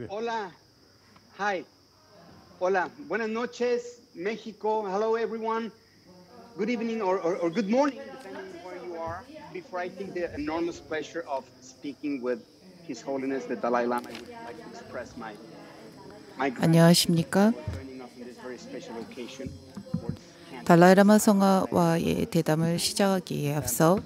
Hola. Hi. Hola. Buenas noches, Mexico. Hello, everyone. Good evening or good morning, depending where you are. Before I take the enormous pleasure of speaking with His Holiness the Dalai Lama, I would like to express my gratitude 안녕하십니까? for joining us on this very special occasion. Words can't 달라이라마 describe what I 성화와의 대담을 시작하기에 앞서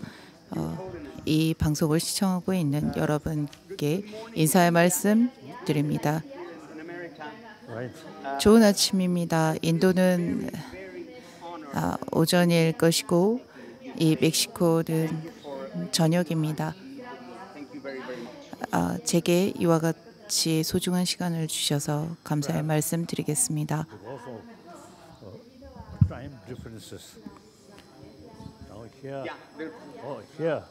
Your Holiness. 이 방송을 시청하고 있는 여러분께 Good 인사의 morning. 말씀 드립니다. Here in America. 좋은 아침입니다. 인도는 Very honored 오전일 것이고 speaking with you 이 today. 멕시코는 Thank you for 저녁입니다. Thank you very, very much. 제게 이와 같이 소중한 시간을 주셔서 감사의 말씀 드리겠습니다. Also, time differences. Now here, Yeah, here,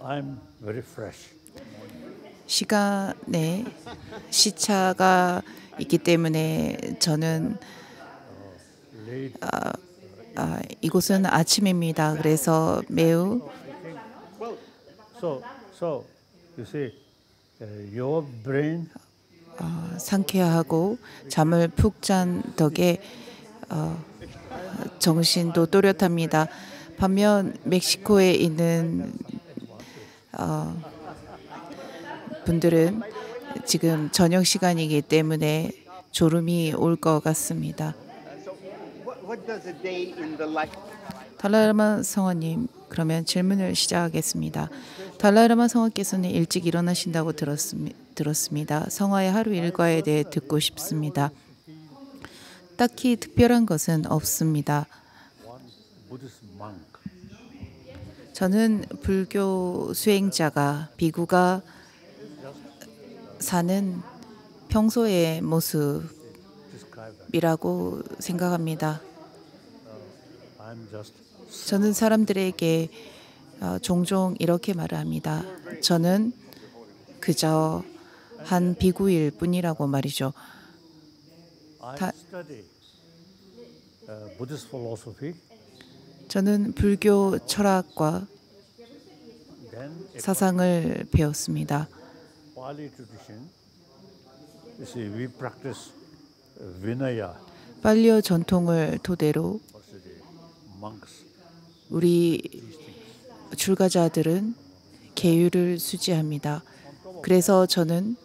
I'm very fresh. 시간에 시차가 있기 때문에 저는 Late. 이곳은 아침입니다. 그래서 매우 So you see, your brain 상쾌하고 잠을 푹 잔 덕에 정신도 또렷합니다. 반면 멕시코에 있는 분들은 지금 저녁 시간이기 때문에 졸음이 올 것 같습니다. so what does a day in the life? 달라이라마 성화님, 그러면 질문을 시작하겠습니다. 달라이라마 성화께서는 일찍 일어나신다고 들었습니다. 성화의 하루 일과에 대해 듣고 싶습니다. 딱히 특별한 것은 없습니다. one Buddhist monk. 저는 불교 수행자가 비구가 사는 평소의 모습이라고 생각합니다. I'm just 저는 사람들에게 종종 이렇게 말을 합니다. 저는 그저 한 비구일 뿐이라고 말이죠. I study Buddhist philosophy. 저는 불교 철학과 Then 사상을 배웠습니다. Pali tradition. You see, we practice Vinaya. 팔리오 전통을 토대로 What's the name? Monks. 우리 출가자들은 계율을 수지합니다. 그래서 저는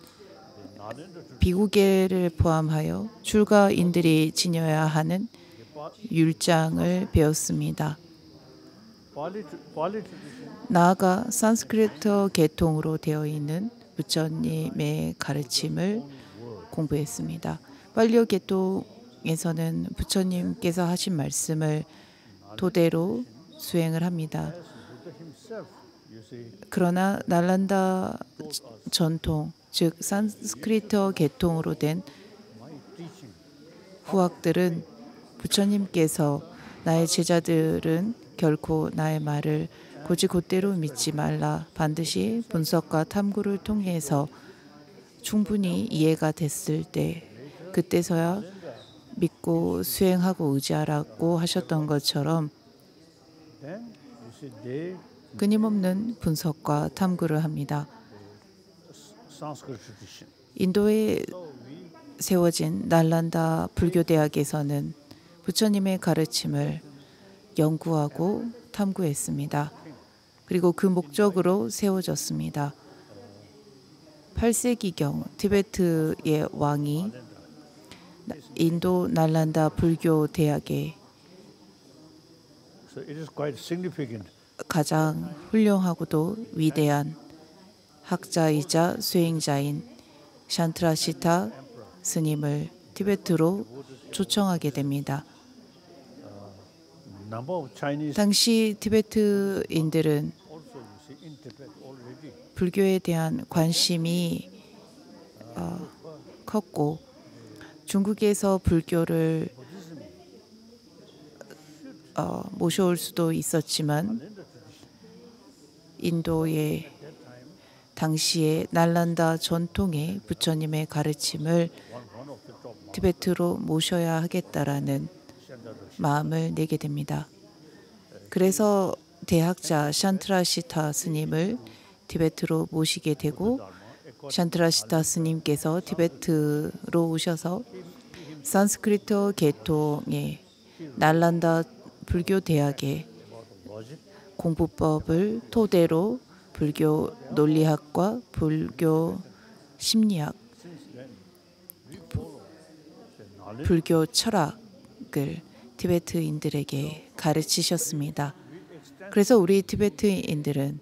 비구계를 포함하여 출가인들이 지녀야 하는 율장을 배웠습니다. Pali tradition. 나아가 산스크리트 계통으로 되어 있는 부처님의 가르침을 공부했습니다. 팔리오 계통에서는 부처님께서 하신 말씀을 토대로 수행을 합니다. Buddha himself, you see, 그러나 날란다 전통, 즉 산스크리트 계통으로 된 my teaching. 후학들은 부처님께서 나의 제자들은 결코 나의 말을 곧이곧대로 믿지 말라. 반드시 분석과 탐구를 통해서 충분히 이해가 됐을 때 그때서야 믿고 수행하고 의지하라고 하셨던 것처럼 Then you see, they 끊임없는 분석과 탐구를 합니다. Sanskrit tradition. 인도에 세워진 날란다 불교대학에서는 부처님의 가르침을 연구하고 탐구했습니다. 그리고 그 목적으로 세워졌습니다. 8세기경 티베트의 왕이 인도 날란다 불교대학에 So it is quite significant. 가장 훌륭하고도 위대한 학자이자 수행자인 샨트라시타 스님을 티베트로 초청하게 됩니다. Number of Chinese 당시 티베트인들은 also, you see, in Tibet already. 불교에 대한 관심이 컸고 중국에서 불교를 모셔올 수도 있었지만 인도의 당시의 날란다 전통의 부처님의 가르침을 티베트로 모셔야 하겠다라는 마음을 내게 됩니다. 그래서 대학자 샨트라시타 스님을 티베트로 모시게 되고 샨트라시타 스님께서 티베트로 오셔서 산스크리트 계통의 날란다 불교 대학의 공부법을 토대로 불교 논리학과 불교 심리학, 불교 철학을 티베트인들에게 가르치셨습니다. 그래서 우리 티베트인들은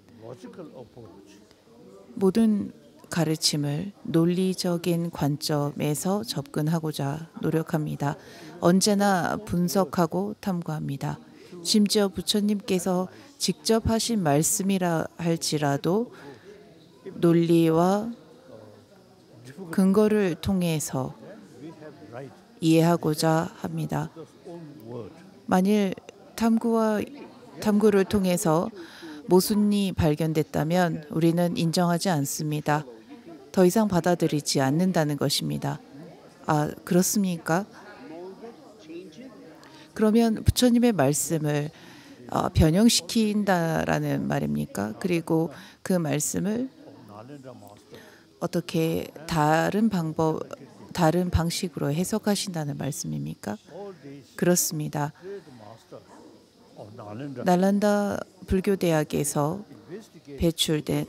모든 가르침을 논리적인 관점에서 접근하고자 노력합니다. 언제나 분석하고 탐구합니다. 심지어 부처님께서 직접 하신 말씀이라 할지라도 논리와 근거를 통해서 이해하고자 합니다. 만일 탐구를 통해서 모순이 발견됐다면 우리는 인정하지 않습니다. 더 이상 받아들이지 않는다는 것입니다. 아, 그렇습니까? 그러면 부처님의 말씀을 변형시킨다라는 말입니까? 그리고 그 말씀을 어떻게 다른 방식으로 해석하신다는 말씀입니까? 그렇습니다. 날란다 불교대학에서 배출된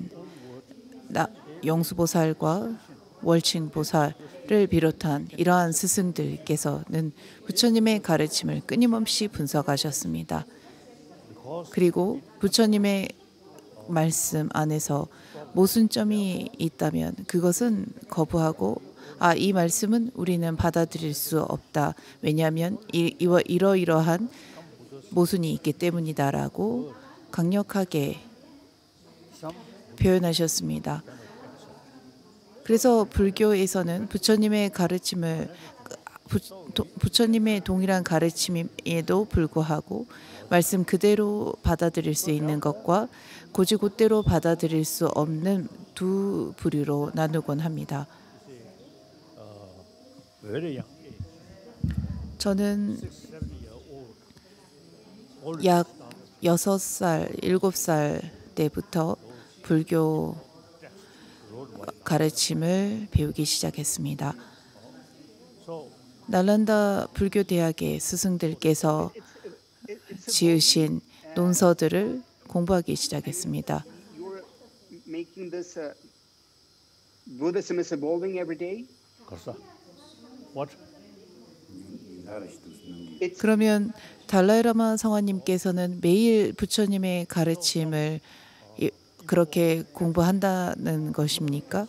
영수보살과 월칭보살을 비롯한 이러한 스승들께서는 부처님의 가르침을 끊임없이 분석하셨습니다. 그리고 부처님의 말씀 안에서 모순점이 있다면 그것은 거부하고 이 말씀은 우리는 받아들일 수 없다. 왜냐하면 이러이러한 모순이 있기 때문이다라고 강력하게 표현하셨습니다. 그래서 불교에서는 부처님의 가르침을 부처님의 동일한 가르침에도 불구하고 말씀 그대로 받아들일 수 있는 것과 곧이곧대로 받아들일 수 없는 두 부류로 나누곤 합니다. 저는 약 6살, 7살 때부터 불교 가르침을 배우기 시작했습니다. 날란다 불교대학의 스승들께서 지으신 논서들을 공부하기 시작했습니다. Buddhism is evolving every day. 그러면 달라이라마 성화님께서는 매일 부처님의 가르침을 그렇게 공부한다는 것입니까?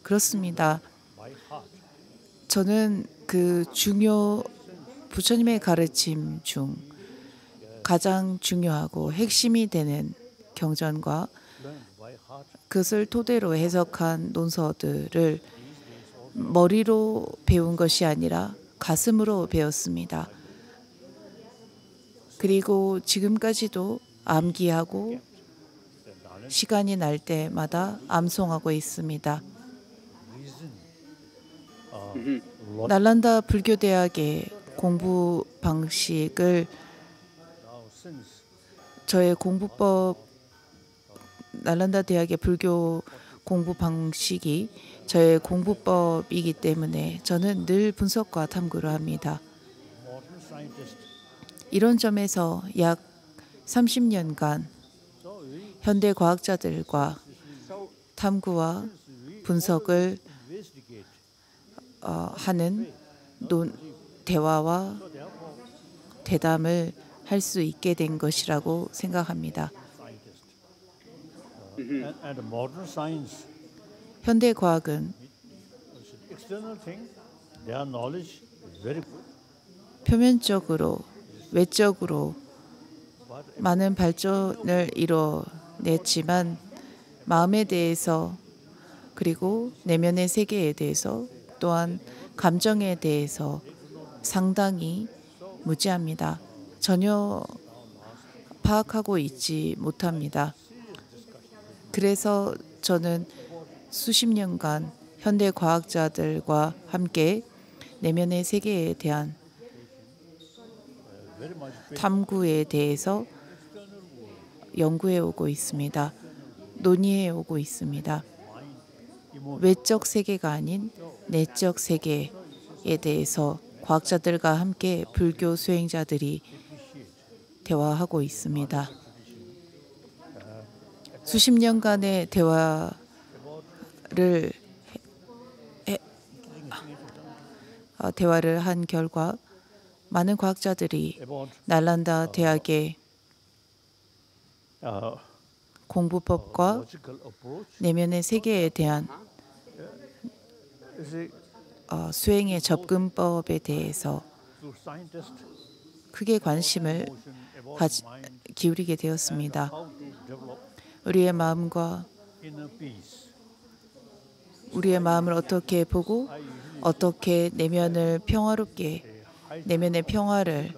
그렇습니다. 저는 부처님의 가르침 중 가장 중요하고 핵심이 되는 경전과 그것을 토대로 해석한 논서들을 머리로 배운 것이 아니라 가슴으로 배웠습니다. 그리고 지금까지도 암기하고 시간이 날 때마다 암송하고 있습니다. 날란다 불교대학의 공부 방식을 저의 공부법 날란다 대학의 불교 공부 방식이 저의 공부법이기 때문에 저는 늘 분석과 탐구를 합니다. 이런 점에서 약 30년간 현대 과학자들과 탐구와 분석을 하는 대화와 대담을 할 수 있게 된 것이라고 생각합니다. 현대 과학은 표면적으로 외적으로 많은 발전을 이뤄냈지만 마음에 대해서 그리고 내면의 세계에 대해서 또한 감정에 대해서 상당히 무지합니다. 전혀 파악하고 있지 못합니다. 그래서 저는 수십 년간 현대 과학자들과 함께 내면의 세계에 대한 탐구에 대해서 연구해 오고 있습니다. 논의해 오고 있습니다. 외적 세계가 아닌 내적 세계에 대해서 과학자들과 함께 불교 수행자들이 대화하고 있습니다. 수십 년간의 대화를 한 결과 많은 과학자들이 날란다 대학의 공부법과 logical approach. 내면의 세계에 대한 수행의 접근법에 대해서 To scientists, 크게 관심을 about mind, 기울이게 되었습니다. how to develop 우리의 마음과 inner peace. 우리의 마음을 어떻게 보고 어떻게 내면을 평화롭게 내면의 평화를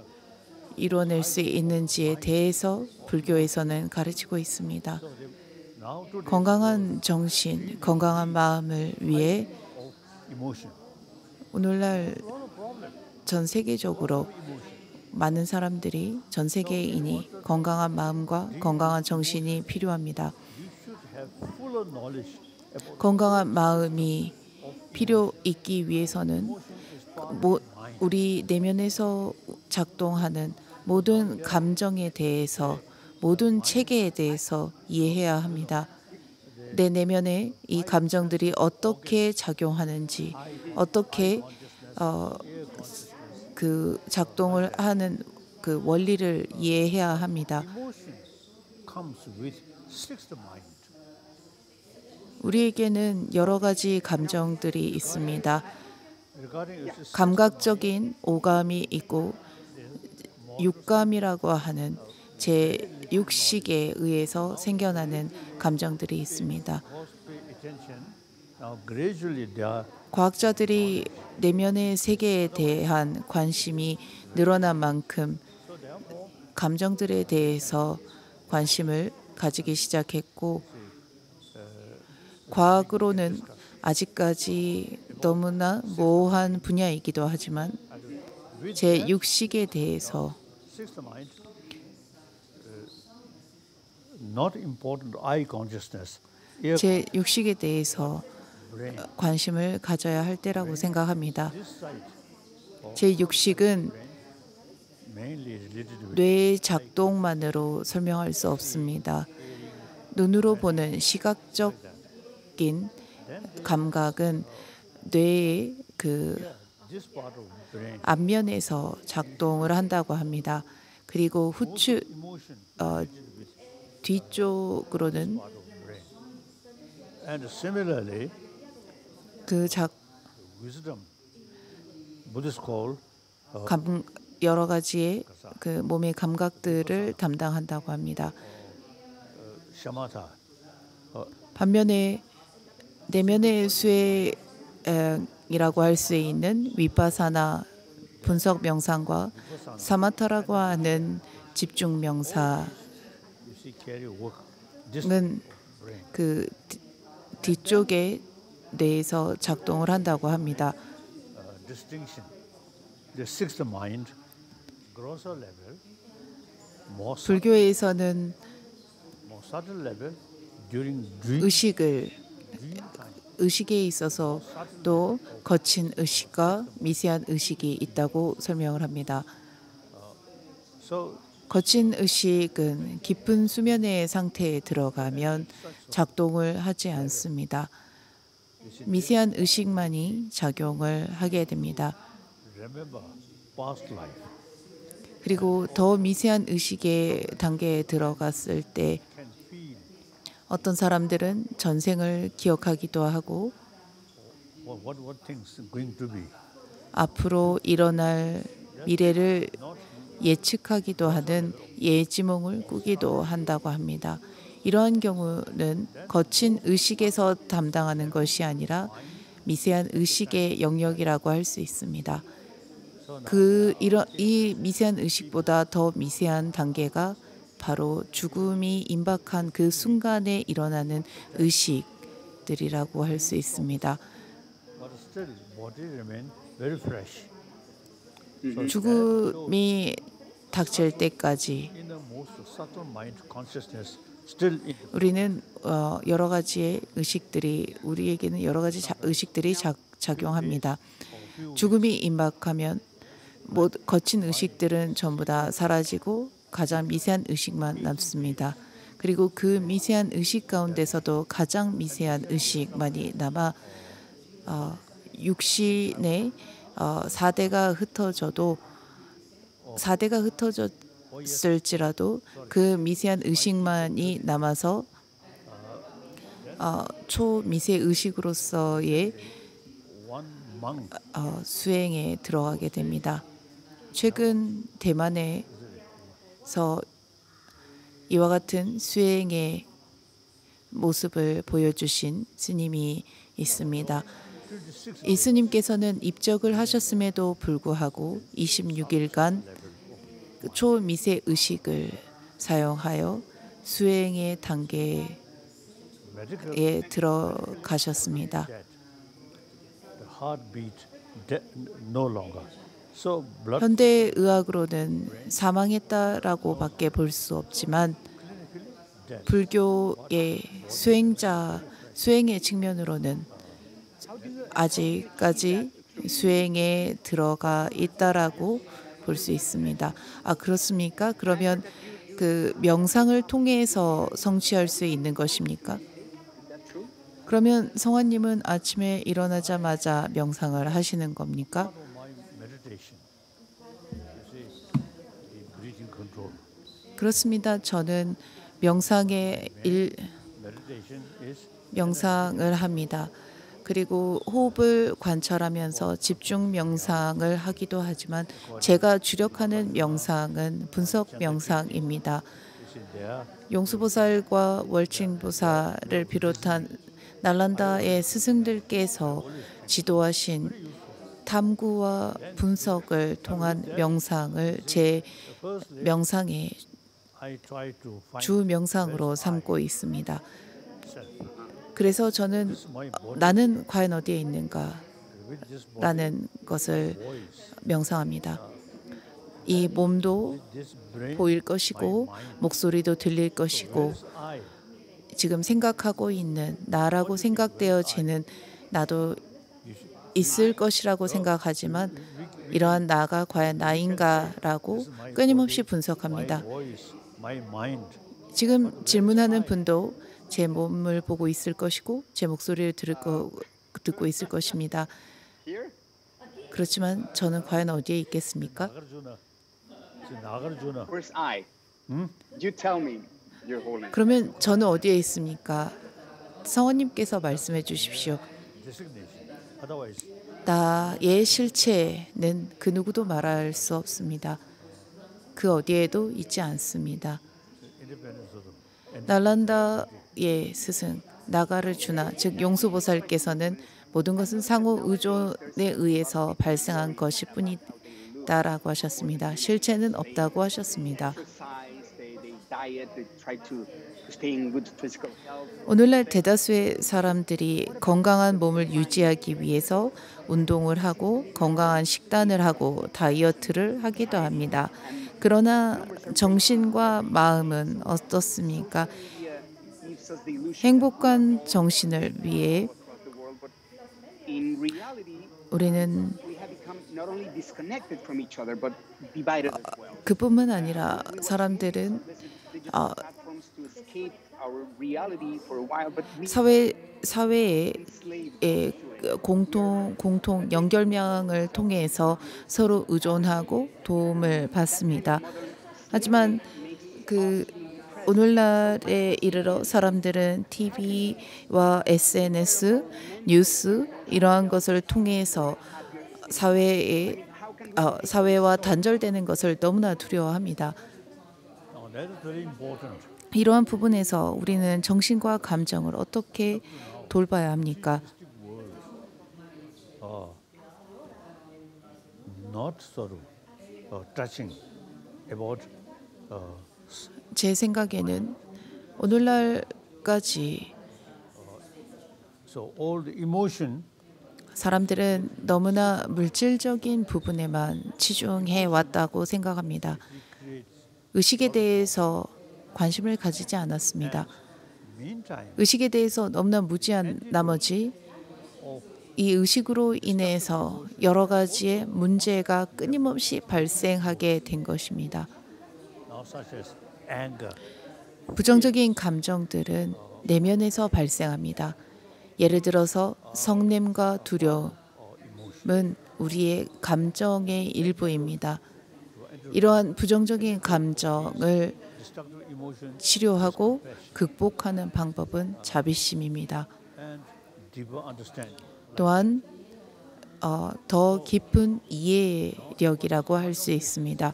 이뤄낼 수 있는지에 대해서 불교에서는 가르치고 있습니다. Now today, 건강한 정신, 건강한 마음을 위해 of emotion. 오늘날 전 세계적으로 많은 사람들이 전 세계인이 건강한 마음과 건강한 정신이 필요합니다. We should have fuller knowledge about 건강한 마음이 필요 있기 위해서는 우리 내면에서 작동하는 모든 감정에 대해서 모든 체계에 대해서 이해해야 합니다. 내 내면에 이 감정들이 어떻게 작용하는지 어떻게 그 작동을 하는 그 원리를 이해해야 합니다. emotion comes with sixth mind. 우리에게는 여러 가지 감정들이 있습니다. Regarding its 감각적인 오감이 있고 육감이라고 하는 제 육식에 의해서 생겨나는 감정들이 있습니다. pay attention. Now gradually they are 과학자들이 내면의 세계에 대한 관심이 늘어난 만큼 감정들에 대해서 관심을 가지기 시작했고 과학으로는 아직까지 너무나 모호한 분야이기도 하지만 제 육식에 대해서 sixth mind. Not important eye consciousness. Ear 제 육식에 대해서 brain. 관심을 가져야 할 때라고 생각합니다. This side 제 육식은 mainly is related with 뇌의 작동만으로 설명할 수 없습니다. 눈으로 보는 시각적인 감각은 뇌의 그 this part of brain. 앞면에서 작동을 한다고 합니다. 그리고 후추 Emotion 뒤쪽으로는 part of brain. And similarly, 그 wisdom, Buddhists call 여러 가지의 그 몸의 감각들을 담당한다고 합니다. shamatha. 반면에 내면의 수행이라고 할 수 있는 위파사나 분석 명상과 사마타라고 하는 집중 명사는 You see, carry work. This 그 뒤쪽에 뇌에서 작동을 한다고 합니다. distinction. The sixth mind, grosser level, more 불교에서는 subtle level during dream 의식에 있어서 또 거친 의식과 미세한 의식이 있다고 설명을 합니다. So 거친 의식은 깊은 수면의 상태에 들어가면 작동을 하지 않습니다. 미세한 의식만이 작용을 하게 됩니다. remember past life. 그리고 더 미세한 의식의 단계에 들어갔을 때 Can feel 어떤 사람들은 전생을 기억하기도 하고 what things going to be. 앞으로 일어날 미래를 예측하기도 하는 예지몽을 꾸기도 한다고 합니다. 이러한 경우는 거친 의식에서 담당하는 것이 아니라 미세한 의식의 영역이라고 할 수 있습니다. 이 미세한 의식보다 더 미세한 단계가 바로 죽음이 임박한 그 순간에 일어나는 의식들이라고 할 수 있습니다. But still, body remain very fresh. 죽음이 닥칠 때까지 In the most subtle mind consciousness still 우리는 여러 가지의 의식들이 우리에게는 여러 가지 의식들이 작용합니다. 죽음이 임박하면 거친 의식들은 전부 다 사라지고 가장 미세한 의식만 남습니다. 그리고 그 미세한 의식 가운데서도 가장 미세한 의식만이 남아 육신의 4대가 흩어졌을지라도 그 미세한 의식만이 남아서 초미세 의식으로서의 one monk 수행에 들어가게 됩니다. 최근 대만에서 이와 같은 수행의 모습을 보여주신 스님이 있습니다. 이 스님께서는 입적을 하셨음에도 불구하고 26일간 초미세 의식을 사용하여 수행의 단계에 들어가셨습니다. the heartbeat no longer. So blood 현대 의학으로는 사망했다라고밖에 볼 수 없지만 불교의 수행의 측면으로는 아직까지 수행에 들어가 있다라고 볼 수 있습니다. 그렇습니까? 그러면 그 명상을 통해서 성취할 수 있는 것입니까? 그러면 성화님은 아침에 일어나자마자 명상을 하시는 겁니까? my meditation. You see, the breathing control. 그렇습니다. 저는 Meditation is 명상을 합니다. 그리고 호흡을 관찰하면서 집중 명상을 하기도 하지만 제가 주력하는 명상은 분석 명상입니다. there. 용수보살과 월칭보살을 비롯한 날란다의 스승들께서 지도하신 탐구와 분석을 통한 명상을 제 명상의 I try to find 주 명상으로 삼고 있습니다. self. 그래서 저는 My body 나는 과연 어디에 있는가? with this body, 라는 것을 voice, 명상합니다. 이 몸도 this brain, 보일 것이고 목소리도 들릴 것이고 I. 지금 생각하고 있는 나라고 생각되어지는 나도 있을 것이라고 생각하지만 이러한 나가 과연 나인가라고 끊임없이 분석합니다. Voice, my mind. 지금 질문하는 분도 제 몸을 보고 있을 것이고 제 목소리를 듣고 있을 것입니다. Here? 그렇지만 저는 과연 어디에 있겠습니까? Nagarjuna. See, Nagarjuna. Where's I? You tell me, Your Holiness. 그러면 저는 어디에 있습니까? 성원님께서 말씀해 주십시오. Designation. Otherwise, 나의 실체는 그 누구도 말할 수 없습니다. 그 어디에도 있지 않습니다. independence of them. 날란다의 스승 나가르주나 즉 용수보살께서는 모든 것은 상호 의존에 의해서 발생한 것일 뿐이다라고 하셨습니다. 실체는 없다고 하셨습니다. Exercise, they diet, they try to stay in good physical health. 오늘날 대다수의 사람들이 건강한 몸을 유지하기 위해서 운동을 하고 건강한 식단을 하고 다이어트를 하기도 합니다. 그러나 정신과 마음은 어떻습니까? Gives us the illusion 행복한 정신을 위해 across the world, but in reality, 우리는 we have become not only disconnected from each other, but divided as well. 그뿐만 아니라 사람들은 Digital platforms to escape our reality for a while, but we 사회의 공통 연결망을 통해서 서로 의존하고 도움을 받습니다. 하지만 그 오늘날에 이르러 사람들은 TV와 SNS, 뉴스 이러한 것을 통해서 사회와 단절되는 것을 너무나 두려워합니다. Now that is very important. 이러한 부분에서 우리는 정신과 감정을 어떻게 돌봐야 합니까? Not sort of touching about 제 생각에는 오늘날까지 so all the emotion 사람들은 너무나 물질적인 부분에만 치중해 왔다고 생각합니다. 의식에 대해서 관심을 가지지 않았습니다. Meantime, 의식에 대해서 너무나 무지한 나머지 이 의식으로 인해서 여러 가지의 문제가 끊임없이 발생하게 된 것입니다. now such as anger, 부정적인 감정들은 내면에서 발생합니다. 예를 들어서 성냄과 두려움은 우리의 감정의 일부입니다. 이러한 부정적인 감정을 destructive emotion, 치료하고 극복하는 방법은 자비심입니다. and deeper understanding. 또한 더 깊은 이해력이라고 할 수 있습니다.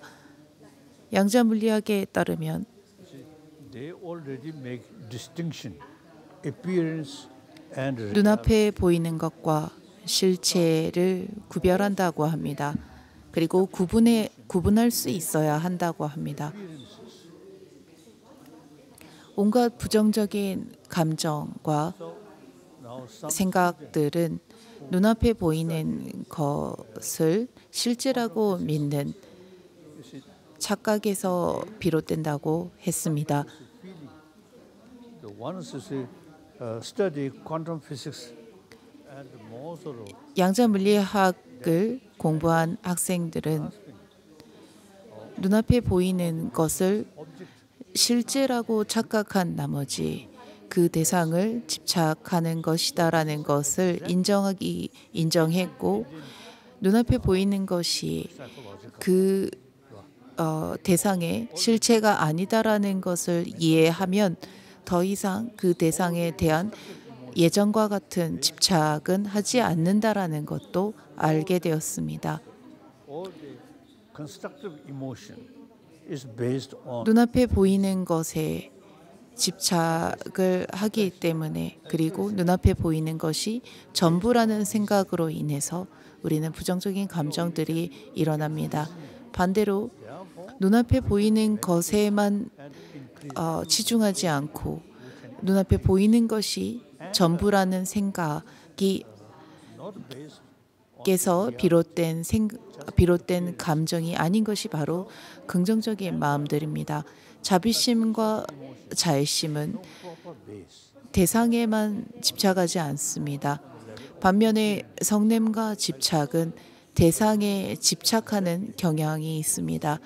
양자 물리학에 따르면 They already make distinction, appearance, and 눈앞에 보이는 것과 실체를 구별한다고 합니다. 그리고 구분할 수 있어야 한다고 합니다. 온갖 부정적인 감정과 now some 생각들은 눈앞에 보이는 것을 실제라고 믿는 착각에서 비롯된다고 했습니다. the ones who study quantum physics and more so 양자 물리학을 공부한 학생들은 눈앞에 보이는 것을 실제라고 착각한 나머지 그 대상을 집착하는 것이다라는 것을 인정했고 눈앞에 보이는 것이 그 대상의 실체가 아니다라는 것을 이해하면 더 이상 그 대상에 대한 예전과 같은 집착은 하지 않는다라는 것도 알게 되었습니다. all the constructive emotion is based on 눈앞에 보이는 것에 집착을 하기 때문에 그리고 눈앞에 보이는 것이 전부라는 생각으로 인해서 우리는 부정적인 감정들이 일어납니다. 반대로 눈앞에 보이는 것에만 치중하지 않고 눈앞에 보이는 것이 전부라는 생각이 not based 께서 비롯된 감정이 아닌 것이 바로 긍정적인 마음들입니다. 자비심과 자애심은 proper base. 대상에만 집착하지 않습니다. 반면에 성냄과 집착은 대상에 집착하는 경향이 있습니다.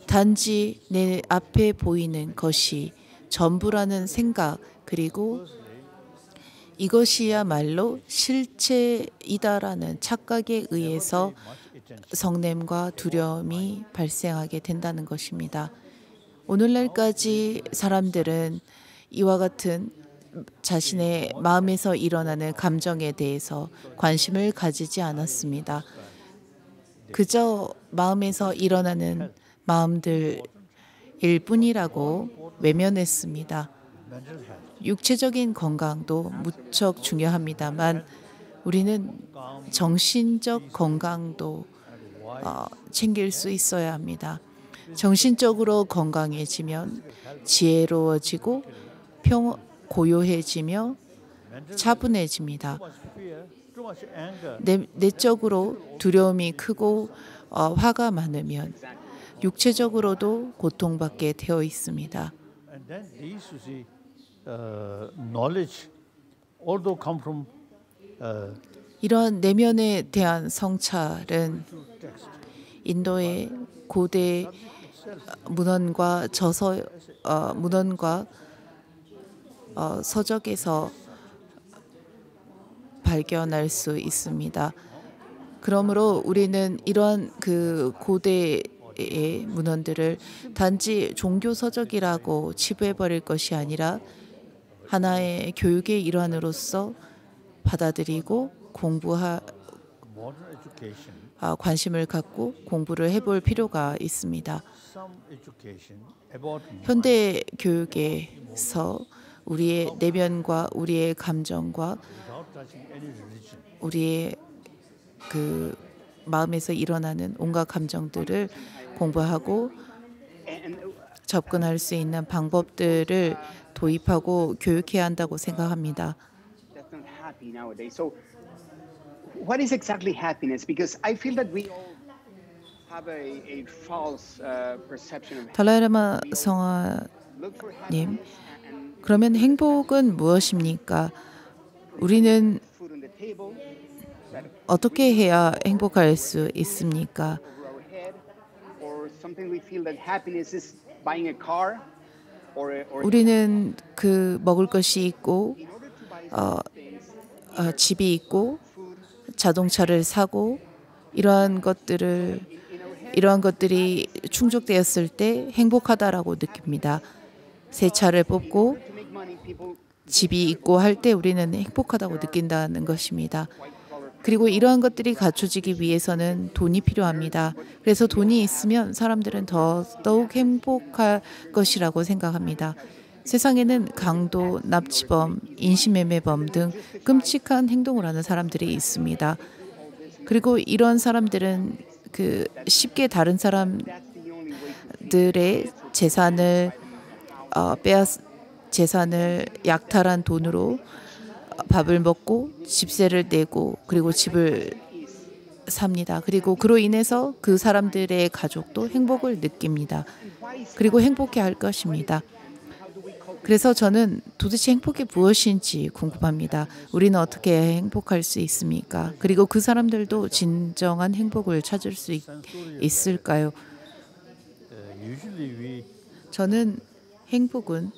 단지 내 앞에 보이는 것이 전부라는 생각 그리고 이것이야말로 실체이다라는 착각에 의해서 성냄과 두려움이 발생하게 된다는 것입니다. 오늘날까지 사람들은 이와 같은 자신의 마음에서 일어나는 감정에 대해서 관심을 가지지 않았습니다. 그저 마음에서 일어나는 마음들일 뿐이라고 외면했습니다. Mental health, 육체적인 건강도 무척 중요합니다만 우리는 정신적 건강도 챙길 수 있어야 합니다. 정신적으로 건강해지면 지혜로워지고 고요해지며 차분해집니다. too much fear, too much anger, 내적으로 두려움이 크고 화가 많으면 육체적으로도 고통받게 되어 있습니다. and then these you see knowledge, although come from 이런 내면에 대한 성찰은 text, 인도의 고대 문헌과 문헌과 서적에서 발견할 수 있습니다. 그러므로 우리는 이러한 그 고대의 문헌들을 단지 종교 서적이라고 치부해 버릴 것이 아니라 하나의 교육의 일환으로서 받아들이고 modern education, 관심을 갖고 공부를 해볼 필요가 있습니다. some education about 현대 교육에서 우리의 내면과 우리의 감정과 without touching any religion. 우리의 그 마음에서 일어나는 온갖 감정들을 공부하고 And 접근할 수 있는 방법들을 도입하고 교육해야 한다고 생각합니다. that's not happy nowadays. So, what is exactly happiness? Because I feel that we all have a false perception of 달라이라마 성화 님, 그러면 행복은 무엇입니까? 우리는 food on the table, 어떻게 해야 행복할 수 있습니까? over our head, or something we feel that happiness is buying a car, or 우리는 그 먹을 것이 있고 in order to buy things, 집이 있고 food 자동차를 사고 이러한 것들이 충족되었을 때 행복하다라고 느낍니다. 새 차를 뽑고 to make money, people 집이 있고 할 때 우리는 행복하다고 느낀다는 것입니다. white collar 그리고 이러한 것들이 갖춰지기 위해서는 돈이 필요합니다. 그래서 돈이 있으면 사람들은 더욱 행복할 것이라고 생각합니다. 세상에는 강도, 납치범, 인신매매범 등 끔찍한 행동을 하는 사람들이 있습니다. 그리고 이런 사람들은 쉽게 다른 사람들의 재산을 약탈한 돈으로 밥을 먹고 집세를 내고 그리고 집을 삽니다. 그리고 그로 인해서 그 사람들의 가족도 행복을 느낍니다. 그리고 행복해 할 것입니다. 그래서 저는 도대체 행복이 무엇인지 궁금합니다. 우리는 어떻게 행복할 수 있습니까? 그리고 그 사람들도 진정한 행복을 찾을 수 있을까요? Usually we 저는 행복은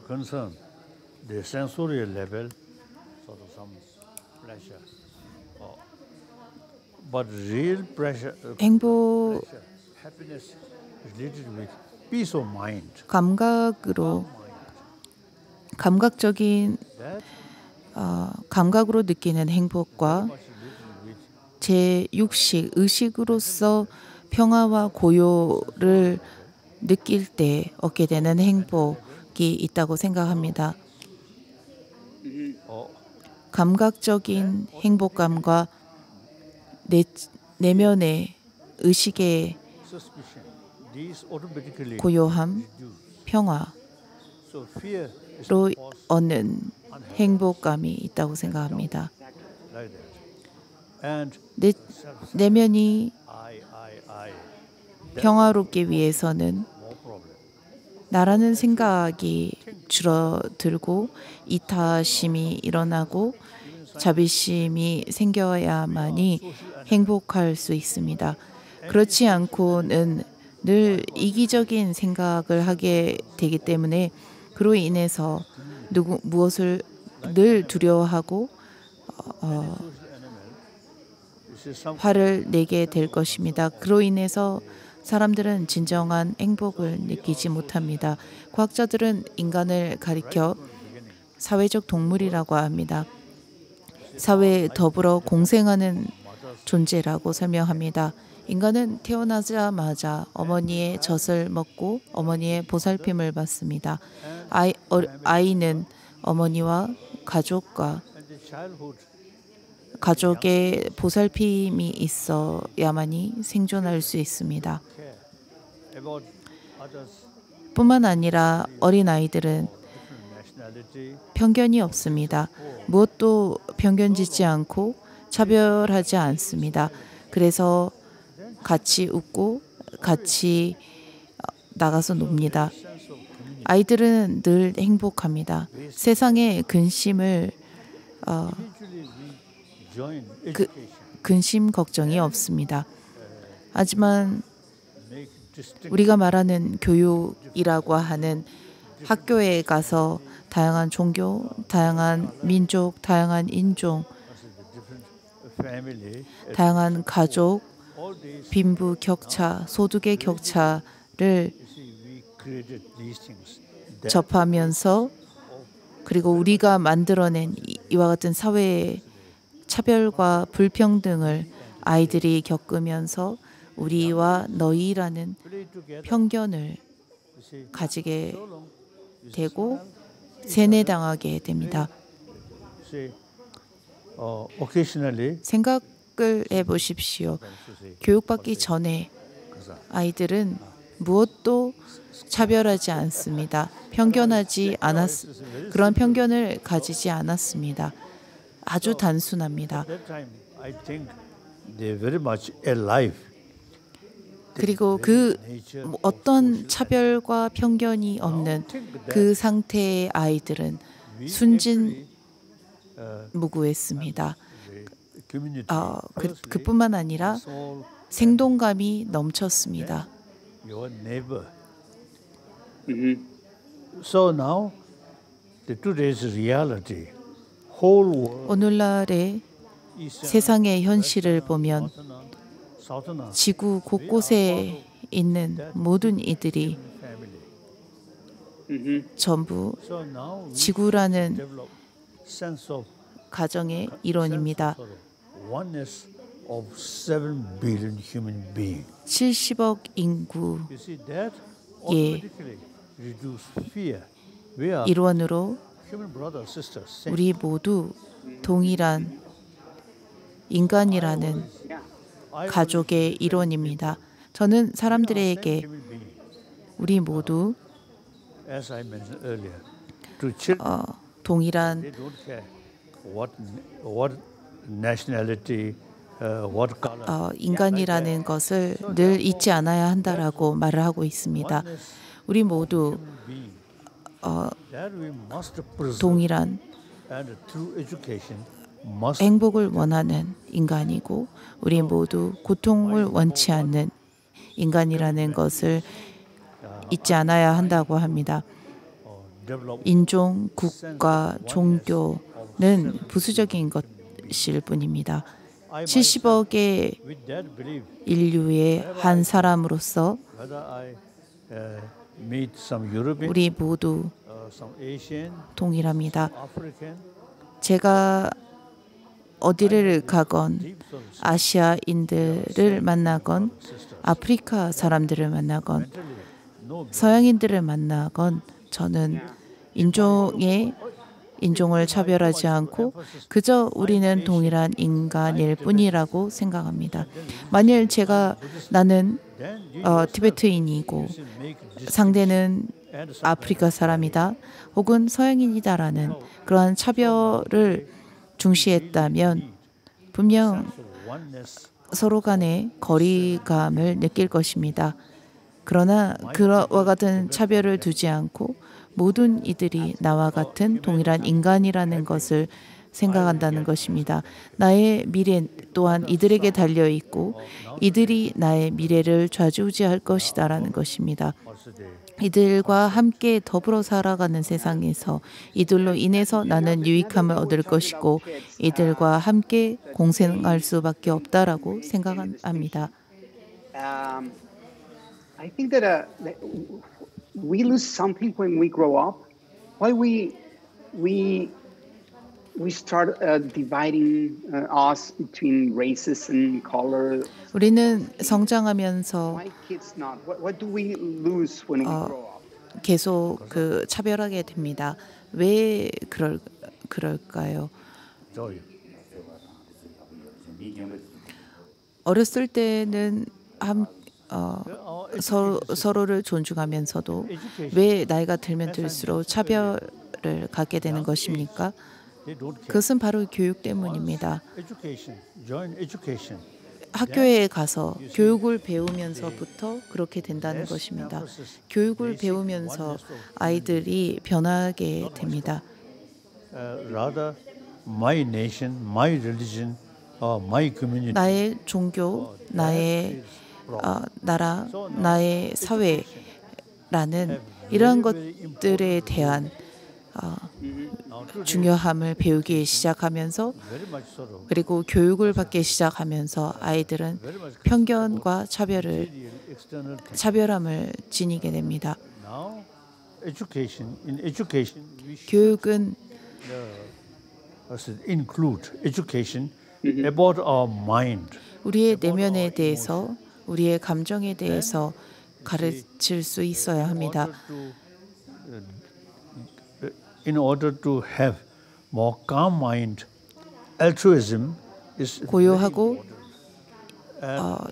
concern the sensorial level, sort of some pleasure. But real pleasure, happiness is related with peace of mind. 감각으로 느끼는 행복과 제 의식으로서 평화와 고요를 느낄 때 얻게 되는 행복이 있다고 생각합니다. 감각적인 행복감과 내면의 의식의 고요함, 평화로 얻는 행복감이 있다고 생각합니다. 내면이 평화롭기 위해서는 나라는 생각이 줄어들고 이타심이 일어나고 자비심이 생겨야만이 행복할 수 있습니다. 그렇지 않고는 늘 이기적인 생각을 하게 되기 때문에 그로 인해서 무엇을 늘 두려워하고 화를 내게 될 것입니다. 그로 인해서 사람들은 진정한 행복을 느끼지 못합니다. 과학자들은 인간을 가리켜 사회적 동물이라고 합니다. 사회에 더불어 공생하는 존재라고 설명합니다. 인간은 태어나자마자 어머니의 젖을 먹고 어머니의 보살핌을 받습니다. 아이는 어머니와 가족의 보살핌이 있어야만이 생존할 수 있습니다. 뿐만 아니라 어린아이들은 편견이 없습니다. 무엇도 편견짓지 않고 차별하지 않습니다. 그래서 같이 웃고 같이 나가서 놉니다. 아이들은 늘 행복합니다. 세상에 근심 걱정이 없습니다. 하지만 우리가 말하는 교육이라고 하는 학교에 가서 다양한 종교, 다양한 민족, 다양한 인종, 다양한 가족, 빈부 격차, 소득의 격차를 접하면서 그리고 우리가 만들어낸 이와 같은 사회의 차별과 불평등을 아이들이 겪으면서 우리와 너희라는 편견을 가지게 되고 세뇌당하게 됩니다. 생각을 해보십시오. 교육받기 전에 아이들은 무엇도 차별하지 않습니다. 그런 편견을 가지지 않았습니다. 아주 단순합니다. 그리고 그 어떤 차별과 편견이 없는 그 상태의 아이들은 순진무구했습니다. 그뿐만 아니라 생동감이 넘쳤습니다. So now, today's reality, whole world, 오늘날의 세상의 현실을 보면 지구 곳곳에 있는 모든 이들이 전부 지구라는 가정의 일원입니다. 70억 인구의 일원으로 우리 모두 동일한 인간이라는 가족의 일원입니다. 저는 사람들에게 우리 모두 동일한 인간이라는 것을 늘 잊지 않아야 한다라고 말을 하고 있습니다. 우리 모두 동일한 행복을 원하는 인간이고 우리 모두 고통을 원치 않는 인간이라는 것을 잊지 않아야 한다고 합니다. 인종, 국가, 종교는 부수적인 것일 뿐입니다. 70억의 인류의 한 사람으로서 우리 모두 동일합니다. 제가 어디를 가건 아시아인들을 만나건 아프리카 사람들을 만나건 서양인들을 만나건 저는 인종을 차별하지 않고 그저 우리는 동일한 인간일 뿐이라고 생각합니다. 만일 나는 티베트인이고 상대는 아프리카 사람이다 혹은 서양인이다라는 그러한 차별을 중시했다면 분명 서로 간의 거리감을 느낄 것입니다. 그러나 그와 같은 차별을 두지 않고 모든 이들이 나와 같은 동일한 인간이라는 것을 생각한다는 것입니다. 나의 미래 또한 이들에게 달려 있고 이들이 나의 미래를 좌지우지할 것이다라는 것입니다. 이들과 함께 더불어 살아가는 세상에서 이들로 인해서 나는 유익함을 얻을 것이고 이들과 함께 공생할 수밖에 없다라고 생각합니다. I think that we lose something when we grow up. Why we start dividing us between races and color. 우리는 성장하면서 Why kids not? What do we lose when we grow up? 계속 차별하게 됩니다. 왜 그럴까요? 어렸을 때는 서로를 존중하면서도 왜 나이가 들면 들수록 차별을 갖게 되는 것입니까? 그것은 바로 교육 때문입니다. 학교에 가서 교육을 배우면서부터 그렇게 된다는 것입니다. 교육을 배우면서 아이들이 변하게 됩니다. 나의 종교, 나의 나라, 나의 사회라는 이러한 것들에 대한 중요함을 배우기 시작하면서 그리고 교육을 받기 시작하면서 아이들은 편견과 차별함을 지니게 됩니다. 교육은 우리의 내면에 대해서 우리의 감정에 대해서 가르칠 수 있어야 합니다. In order to have more calm mind, altruism is 고요하고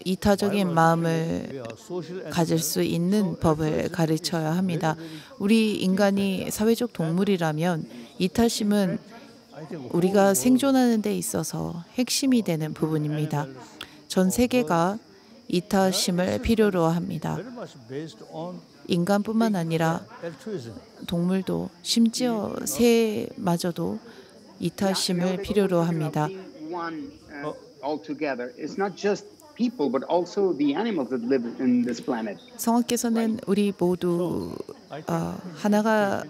이타적인 마음을 가질 수 있는 법을 가르쳐야 합니다. 우리 인간이 사회적 동물이라면 이타심은 우리가 생존하는 데 있어서 핵심이 되는 부분입니다. 전 세계가 이타심을 필요로 합니다. very much based on 인간뿐만 아니라 altruism. 동물도 심지어 새마저도 이타심을 필요로 합니다. One all together. It's not just people, but also the animals that live in this planet. 성화께서는 우리 모두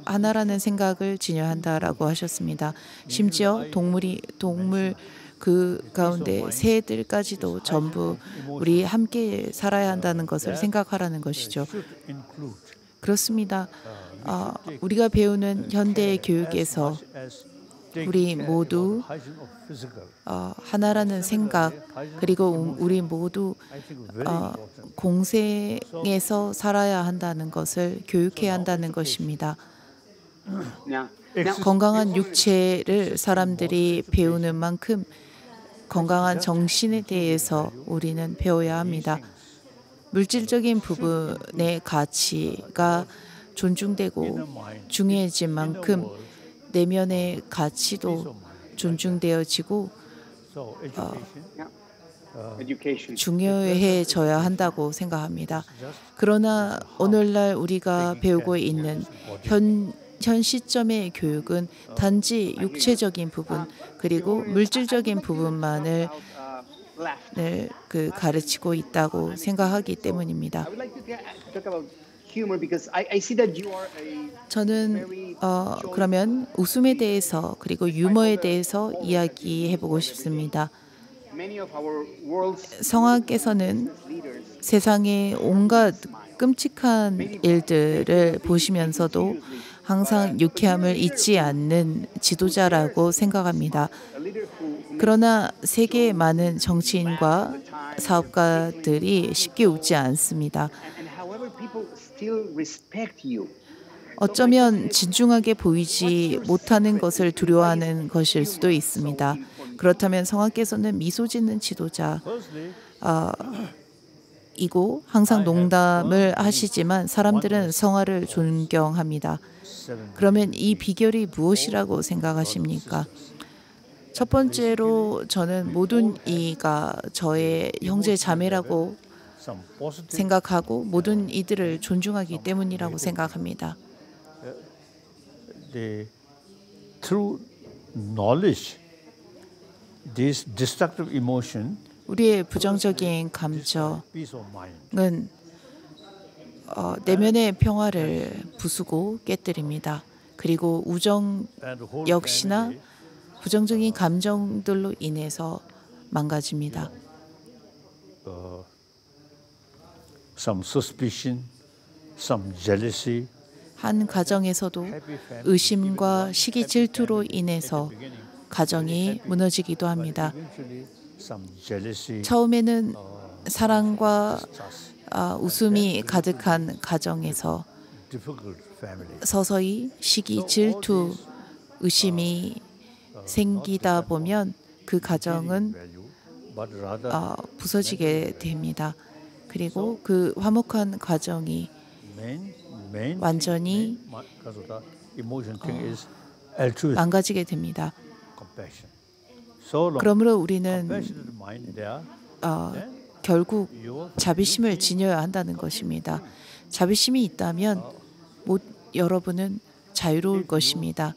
하나라는 생각을 진여한다라고 하셨습니다. 심지어 동물 그 가운데 새들까지도 전부 우리 함께 살아야 한다는 것을 생각하라는 것이죠. 그렇습니다. 우리가 배우는 현대 교육에서 우리 모두 하나라는 생각 그리고 우리 모두 공생에서 살아야 한다는 것을 교육해야 한다는 것입니다. 건강한 육체를 사람들이 배우는 만큼 건강한 정신에 대해서 우리는 배워야 합니다. 물질적인 부분의 가치가 존중되고 중요해진 만큼 내면의 가치도 존중되어지고 중요해져야 한다고 생각합니다. 그러나 오늘날 우리가 배우고 있는 현 시점의 교육은 단지 육체적인 부분 그리고 물질적인 부분만을 가르치고 있다고 생각하기 때문입니다. 저는 그러면 웃음에 대해서 그리고 유머에 대해서 이야기해보고 싶습니다. 성화께서는 세상의 온갖 끔찍한 일들을 보시면서도 항상 유쾌함을 잊지 않는 지도자라고 생각합니다. 그러나 세계의 많은 정치인과 사업가들이 쉽게 웃지 않습니다. 어쩌면 진중하게 보이지 못하는 것을 두려워하는 것일 수도 있습니다. 그렇다면 성화께서는 미소 짓는 지도자 이고 항상 농담을 하시지만 사람들은 성화를 존경합니다. 그러면 이 비결이 무엇이라고 생각하십니까? 첫 번째로 저는 모든 이가 저의 형제 자매라고 생각하고 모든 이들을 존중하기 때문이라고 생각합니다. Through knowledge, this destructive emotion 우리의 부정적인 감정은 내면의 평화를 부수고 깨뜨립니다. 그리고 우정 역시나 부정적인 감정들로 인해서 망가집니다. Some suspicion, some jealousy. 한 가정에서도 의심과 시기 질투로 인해서 가정이 무너지기도 합니다. 처음에는 사랑과 웃음이 가득한 가정에서 서서히 시기, 질투, 의심이 생기다 보면 그 가정은 부서지게 됩니다. 그리고 그 화목한 가정이 완전히 망가지게 됩니다. 그러므로 우리는 결국 자비심을 지녀야 한다는 것입니다. 자비심이 있다면 여러분은 자유로울 것입니다.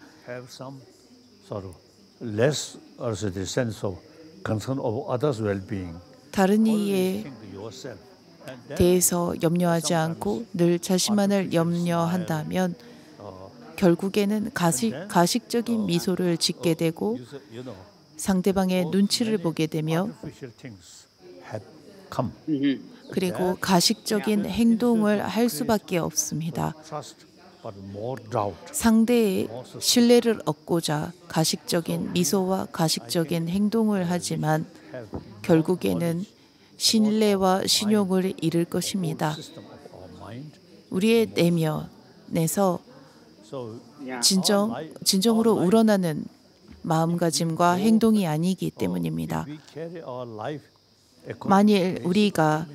다른 이에 대해서 염려하지 않고 늘 자신만을 염려한다면 결국에는 가식적인 미소를 짓게 되고 상대방의 눈치를 보게 되며 그리고 가식적인 행동을 할 수밖에 없습니다. 상대의 신뢰를 얻고자 가식적인 미소와 가식적인 행동을 하지만 결국에는 신뢰와 신용을 잃을 것입니다. 우리의 내면에서 진정으로 우러나는 마음가짐과 행동이 아니기 때문입니다. 만일 우리가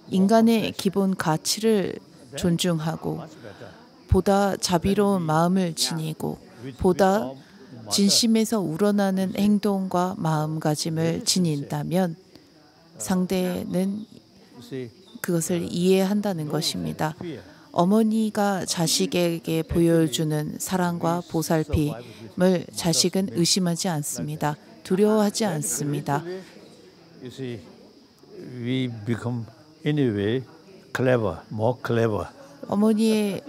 인간의 기본 가치를 존중하고 보다 자비로운 마음을 지니고 보다 진심에서 우러나는 행동과 마음가짐을 지닌다면 상대는 You see, 그것을 이해한다는 것입니다. 어머니가 자식에게 보여주는 사랑과 보살핌을 자식은 의심하지 않습니다. 두려워하지 않습니다. you see, we become in a way clever, more clever. 어머니의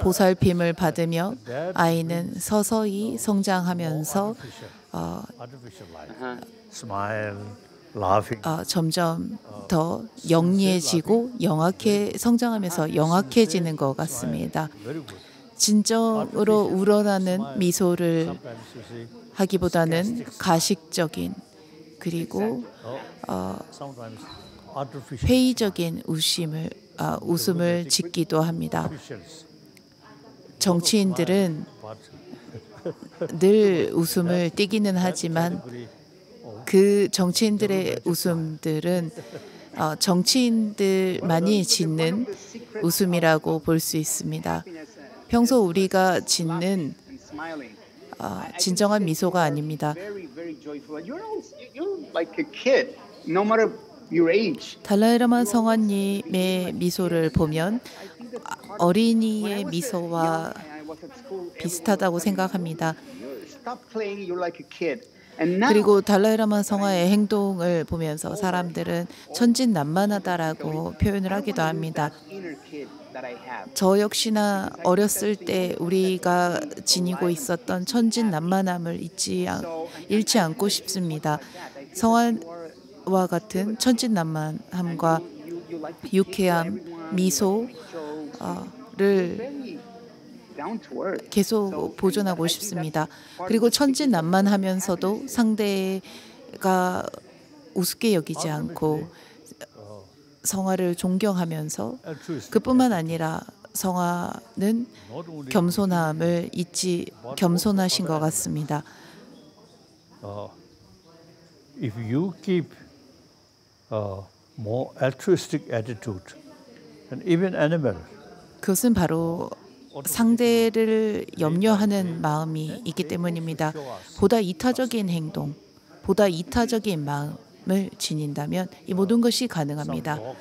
보살핌을 받으며 아이는 서서히 성장하면서 Artificial life. Smile, laughing. 점점 더 영리해지고 성장하면서 영악해지는 것 같습니다. Very good. 진정으로 우러나는 미소를 Sometimes you see, 하기보다는 가식적인 그리고 sometimes artificial 회의적인 웃음을 짓기도 합니다. officials. 정치인들은 But 늘 웃음을 띠기는 하지만 그 정치인들의 웃음들은 정치인들만이 짓는 웃음이라고 볼 수 있습니다. 평소 우리가 짓는 진정한 미소가 아닙니다. You're like a kid, no matter your age. 달라이라마 성화님의 미소를 보면 어린이의 미소와 비슷하다고 생각합니다. Stop playing, you're like a kid. And now 그리고 달라이라마 성화의 행동을 보면서 사람들은 천진난만하다라고 표현을 하기도 합니다. inner kid that I have. 저 역시나 어렸을 때 우리가 지니고 있었던 천진난만함을 잃지 않고 싶습니다. 성화와 같은 천진난만함과 유쾌함, 미소를 Down to earth. 계속 보존하고 싶습니다. 그리고 천진난만하면서도 상대가 우습게 여기지 않고 성화를 존경하면서 altruistic. 그뿐만 아니라 성화는 Not only 겸손하신 것 같습니다. if you keep more altruistic attitude, and even animal, 그것은 바로 상대를 염려하는 마음이 있기 때문입니다. 보다 이타적인 행동, 보다 이타적인 마음을 지닌다면 이 모든 것이 가능합니다. some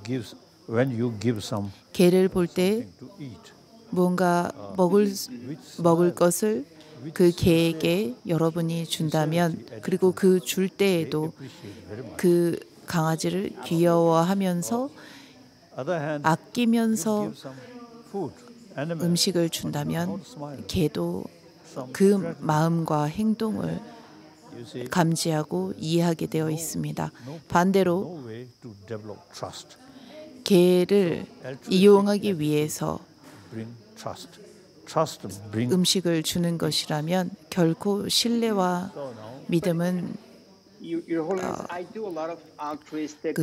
dogs, when you give some 개를 볼 때 to eat, 무언가 먹을 것을 그 개에게 여러분이 준다면 그리고 그 줄 때에도 appreciate very much. 그 강아지를 귀여워하면서 Other hand, 아끼면서 give some food, animal, 음식을 준다면 don't smile. 개도 Some 그 마음과 행동을 you see, 감지하고 이해하게 되어 있습니다. 반대로 no way to develop trust. 개를 이용하기 위해서 Bring trust. Trust bring. 음식을 주는 것이라면 결코 신뢰와 믿음은 Your Holiness, I do a lot of altruistic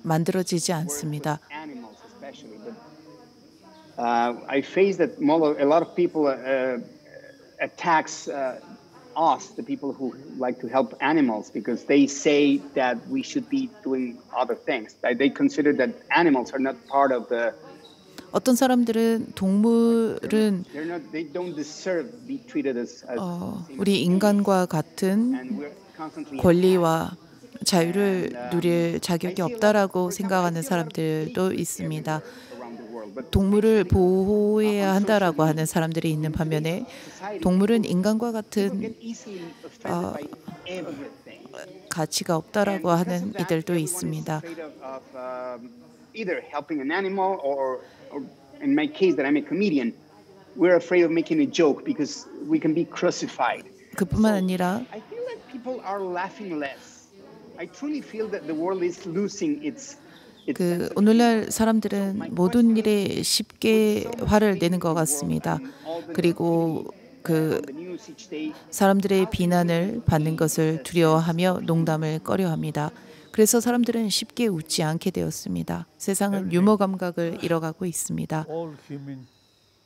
만들어지지 않습니다. animals, especially. But I face that a lot of people attacks us, the people who like to help animals, because they say that we should be doing other things. They consider that animals are not part of the. 어떤 사람들은 동물은 They don't deserve to be treated as. 우리 인간과 같은 And we're constantly. 권리와 자유를 누릴 자격이 없다라고 생각하는 사람들도 있습니다. Around the world, but 동물을 보호해야 한다라고 하는 사람들이 있는 반면에 동물은 인간과 같은 get easily offended by everything. 가치가 없다라고 하는 이들도 있습니다. Either helping an animal or in my case that I'm a comedian, we're afraid of making a joke because we can be crucified. 그뿐만 아니라 I feel like people are laughing less. I truly feel that the world is losing its 그 오늘날 사람들은 모든 일에 쉽게 화를 내는 것 같습니다. 그리고 그 the news each day. 사람들의 비난을 받는 것을 두려워하며 농담을 꺼려합니다. 그래서 사람들은 쉽게 웃지 않게 되었습니다. 세상은 유머 감각을 잃어가고 있습니다. All human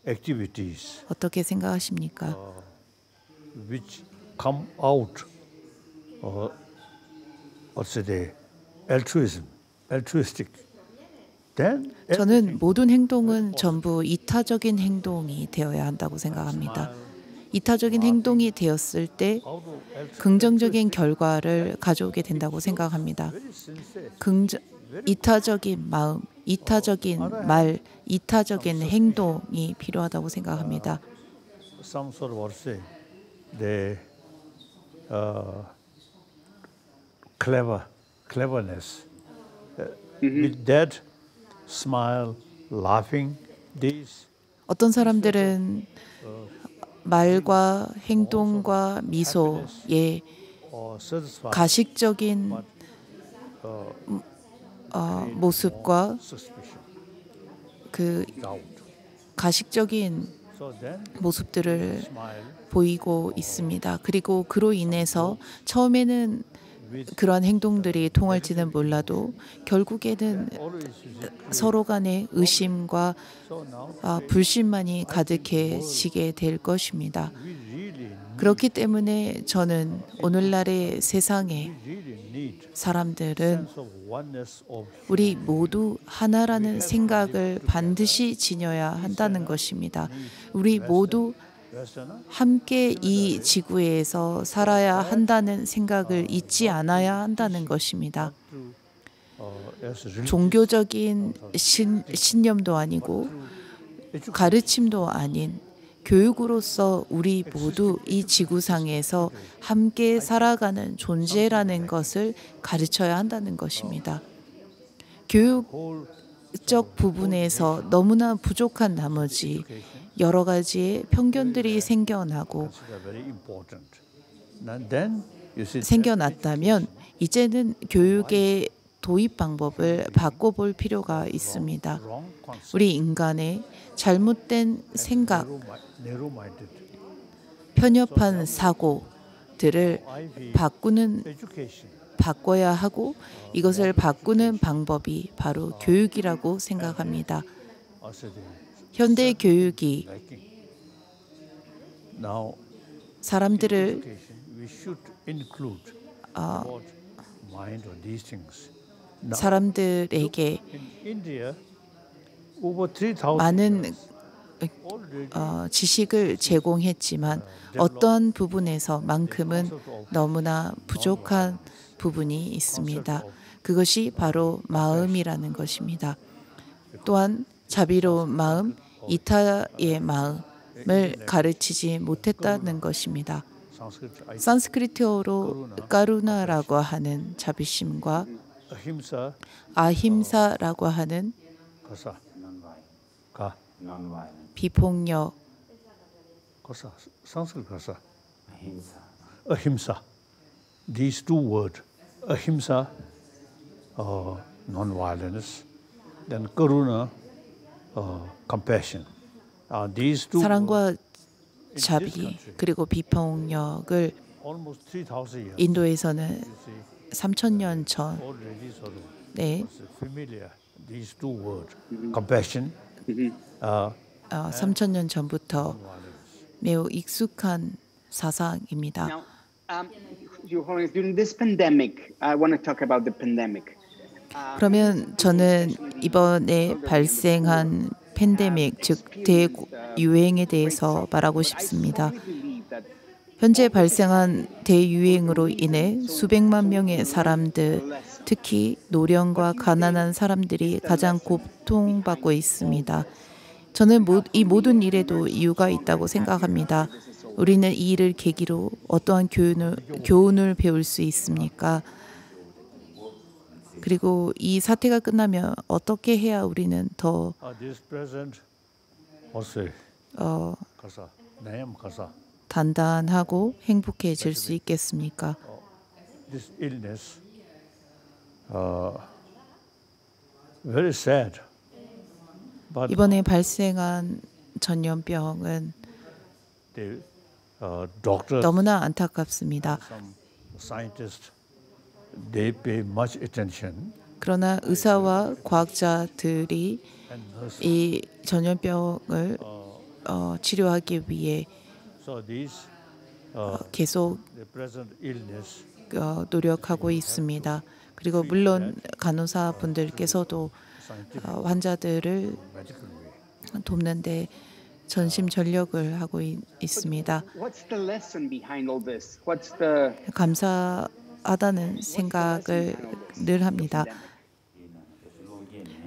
activities 어떻게 생각하십니까? which come out, what's it, altruistic, then 저는 모든 행동은 전부 이타적인 행동이 되어야 한다고 생각합니다. 이타적인 행동이 되었을 때 긍정적인 결과를 가져오게 된다고 생각합니다. 이타적인 마음, 이타적인 말, 이타적인 행동이 필요하다고 생각합니다. Some sort of what to say, the cleverness. With that, smile, laughing, these 어떤 사람들은 말과 행동과 미소에 satisfy 가식적인 모습과 suspicion, 그 doubt. 가식적인 So then, 모습들을 smile 보이고 있습니다. 그리고 그로 인해서 처음에는 그러한 행동들이 통할지는 몰라도 결국에는 always is 서로 간의 의심과 so now 불신만이 가득해지게 될 것입니다. we really 그렇기 때문에 저는 오늘날의 세상에 need 사람들은 sense of oneness of 우리 모두 하나라는 생각을 반드시 지녀야 한다는 것입니다. 우리 모두 Westerner. 함께 이 지구에서 살아야 한다는 생각을 잊지 않아야 한다는 것입니다. As religious 종교적인 신념도 아니고 가르침도 아닌 교육으로서 우리 모두 이 지구상에서 함께 살아가는 존재라는 것을 가르쳐야 한다는 것입니다. 교육적 부분에서 너무나 부족한 나머지 여러 가지의 편견들이 생겨나고 consider very important. And then you see 생겨났다면 이제는 교육의 도입 방법을 바꿔볼 필요가 있습니다. wrong concept, 우리 인간의 잘못된 생각, narrow-minded. 편협한 사고들을 I feel 바꾸는 education 바꿔야 하고 이것을 바꾸는 방법이 바로 교육이라고 생각합니다. also the 현대 교육이 lacking. Now, 사람들을 education we should include about mind on these things. Now, 사람들에게 in India, over 3,000 많은 years, already 지식을 제공했지만 어떠한 부분에서만큼은 너무나 부족한 부분이 있습니다. 그것이 바로 마음이라는 것입니다. 또한 자비로운 마음, 이타의 마음을 가르치지 못했다는 것입니다. Sanskrit, 산스크리트어로 까루나라고 하는 자비심과 ahimsa, 아힘사라고 하는 kasa, ka, 비폭력, kasa, Sanskrit kasa, ahimsa. These two words, ahimsa, non-violence, then karuna, compassion. These two words, 사랑과 자비 그리고 비폭력을 almost 3,000 years, 인도에서는 you see, 3,000년 전에 already sort of familiar. These two words, compassion, 3,000년 전부터 매우 익숙한 사상입니다. Now, Your Holiness, during this pandemic, I want to talk about the pandemic. 그러면 저는 이번에 발생한 팬데믹, 즉 대유행에 대해서 말하고 싶습니다. 현재 발생한 대유행으로 인해 수백만 명의 사람들, 특히 노령과 가난한 사람들이 가장 고통받고 있습니다. 저는 이 모든 일에도 이유가 있다고 생각합니다. 우리는 이 일을 계기로 어떠한 교훈을 배울 수 있습니까? 그리고 이 사태가 끝나면 어떻게 해야 우리는 더 this present, also, kasa, nayam kasa. 단단하고 행복해질 수 있겠습니까? This illness, very sad. But 이번에 발생한 전염병은 the doctors, 너무나 안타깝습니다. some scientists, they pay much attention, 그러나 의사와 과학자들이 and nurses. 이 전염병을 치료하기 위해 So these, 계속 the present illness, 노력하고 있습니다. 그리고 물론 간호사 분들께서도 환자들을 medical way, 돕는데 전심전력을 하고 있습니다. What's the lesson behind all this? What's the 감사하다는 생각을 늘 합니다.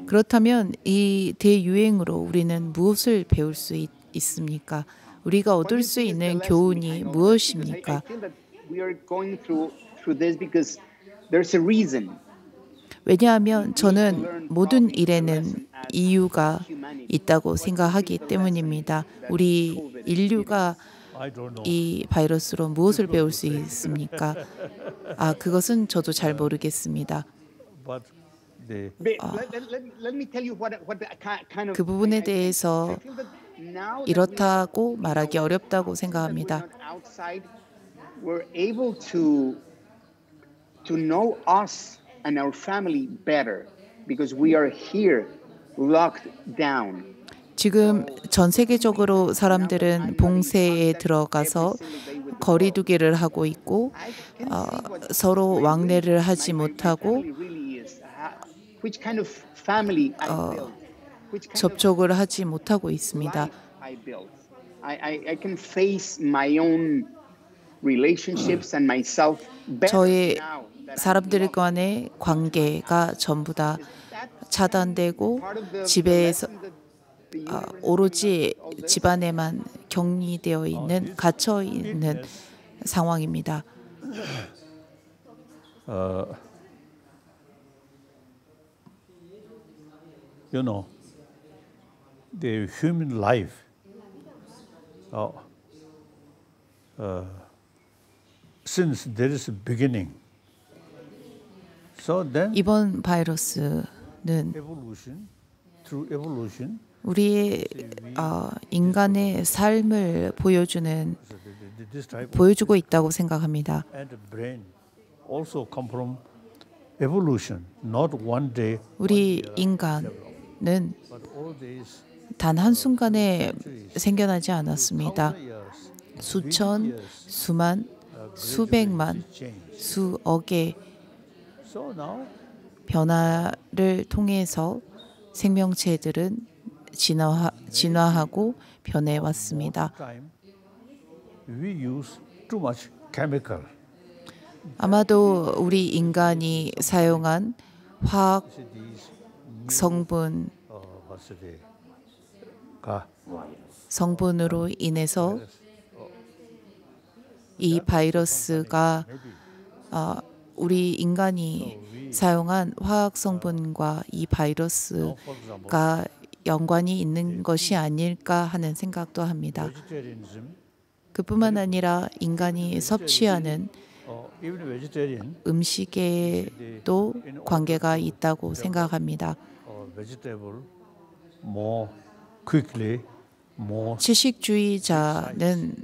그렇다면 이 대유행으로 우리는 무엇을 배울 수 있습니까? 우리가 얻을 수 있는 교훈이 무엇입니까? I feel that we are going through this because there's a reason. 왜냐하면 저는 모든 일에는 이유가 있다고 생각하기 때문입니다. 우리 인류가 I don't know. 이 바이러스로 무엇을 배울 수 있습니까? 그것은 저도 잘 모르겠습니다. But the Let me tell you what the kind of 그 부분에 대해서 I feel that now that 이렇다고 말하기 어렵다고 생각합니다. we're not outside, we're able to know us and our family better because we are here locked down. 지금 전 세계적으로 사람들은 봉쇄에 들어가서 거리두기를 하고 있고 서로 왕래를 하지 못하고 Which kind of family I built? Which kind of 접촉을 하지 못하고 있습니다. life I built? I can face my own relationships and myself better 저의 now that I'm 사람들 locked. 간의 관계가 전부 다 차단되고 Part of the 집에서 lesson that the universe 오로지 집안에만 격리되어 있는 갇혀 있는 상황입니다. you know, the human life, since there is a beginning, so then 이번 바이러스는 evolution, through evolution, 우리의 인간의 삶을 this type 보여주고 있다고 생각합니다. and the brain also come from evolution, not one day, 우리 인간은 but all these 단 한순간에 생겨나지 않았습니다. years, 수천, 수만, 수백만, change. 수억의 So now 변화를 통해서 생명체들은 진화하고 변해왔습니다. time we use too much chemical. 아마도 우리 인간이 사용한 화학 These 성분, what's the 가 성분으로 인해서 이 바이러스가 우리 인간이 사용한 화학 성분과 이 바이러스가 연관이 있는 것이 아닐까 하는 생각도 합니다. vegetarianism, 그뿐만 아니라 인간이 섭취하는 even vegetarian 음식에도 관계가 있다고 생각합니다. vegetable more quickly, more 채식주의자는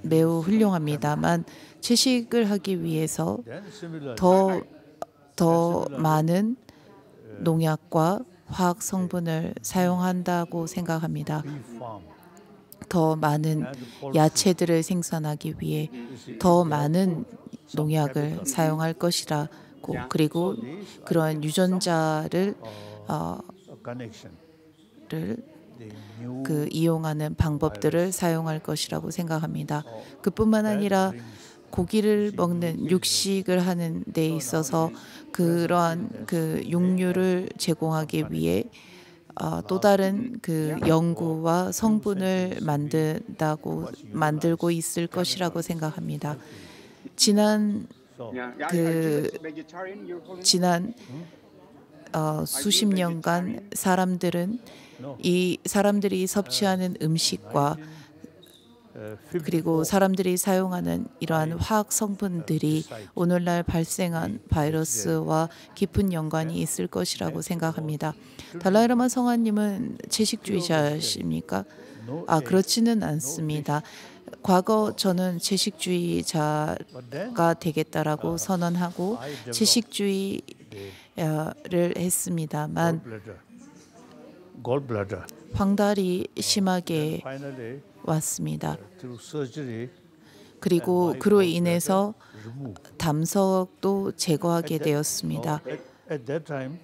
매우 훌륭합니다만 채식을 하기 위해서 then similar 더 많은 농약과 화학 성분을 사용한다고 생각합니다. farm 더 많은 야채들을 생산하기 위해 더 많은 농약을 사용할 것이라고 그리고 그런 유전자를 connection, the new 이용하는 방법들을 사용할 것이라고 생각합니다. 그뿐만 아니라 고기를 먹는 육식을 하는 데 있어서 그러한 육류를 제공하기 위해 또 다른 연구와 성분을 만들고 있을 것이라고 생각합니다. 지난 수십 년간 사람들이 섭취하는 음식과 그리고 사람들이 사용하는 이러한 화학 성분들이 오늘날 발생한 바이러스와 깊은 연관이 있을 것이라고 생각합니다. 달라이라마 성하님은 채식주의자십니까? 그렇지는 않습니다. 과거 저는 채식주의자가 되겠다라고 선언하고 채식주의를 했습니다만 gallbladder. 황달이 심하게 Finally, 왔습니다. through surgery, 그리고 그로 인해서 담석도 제거하게 되었습니다. at that time,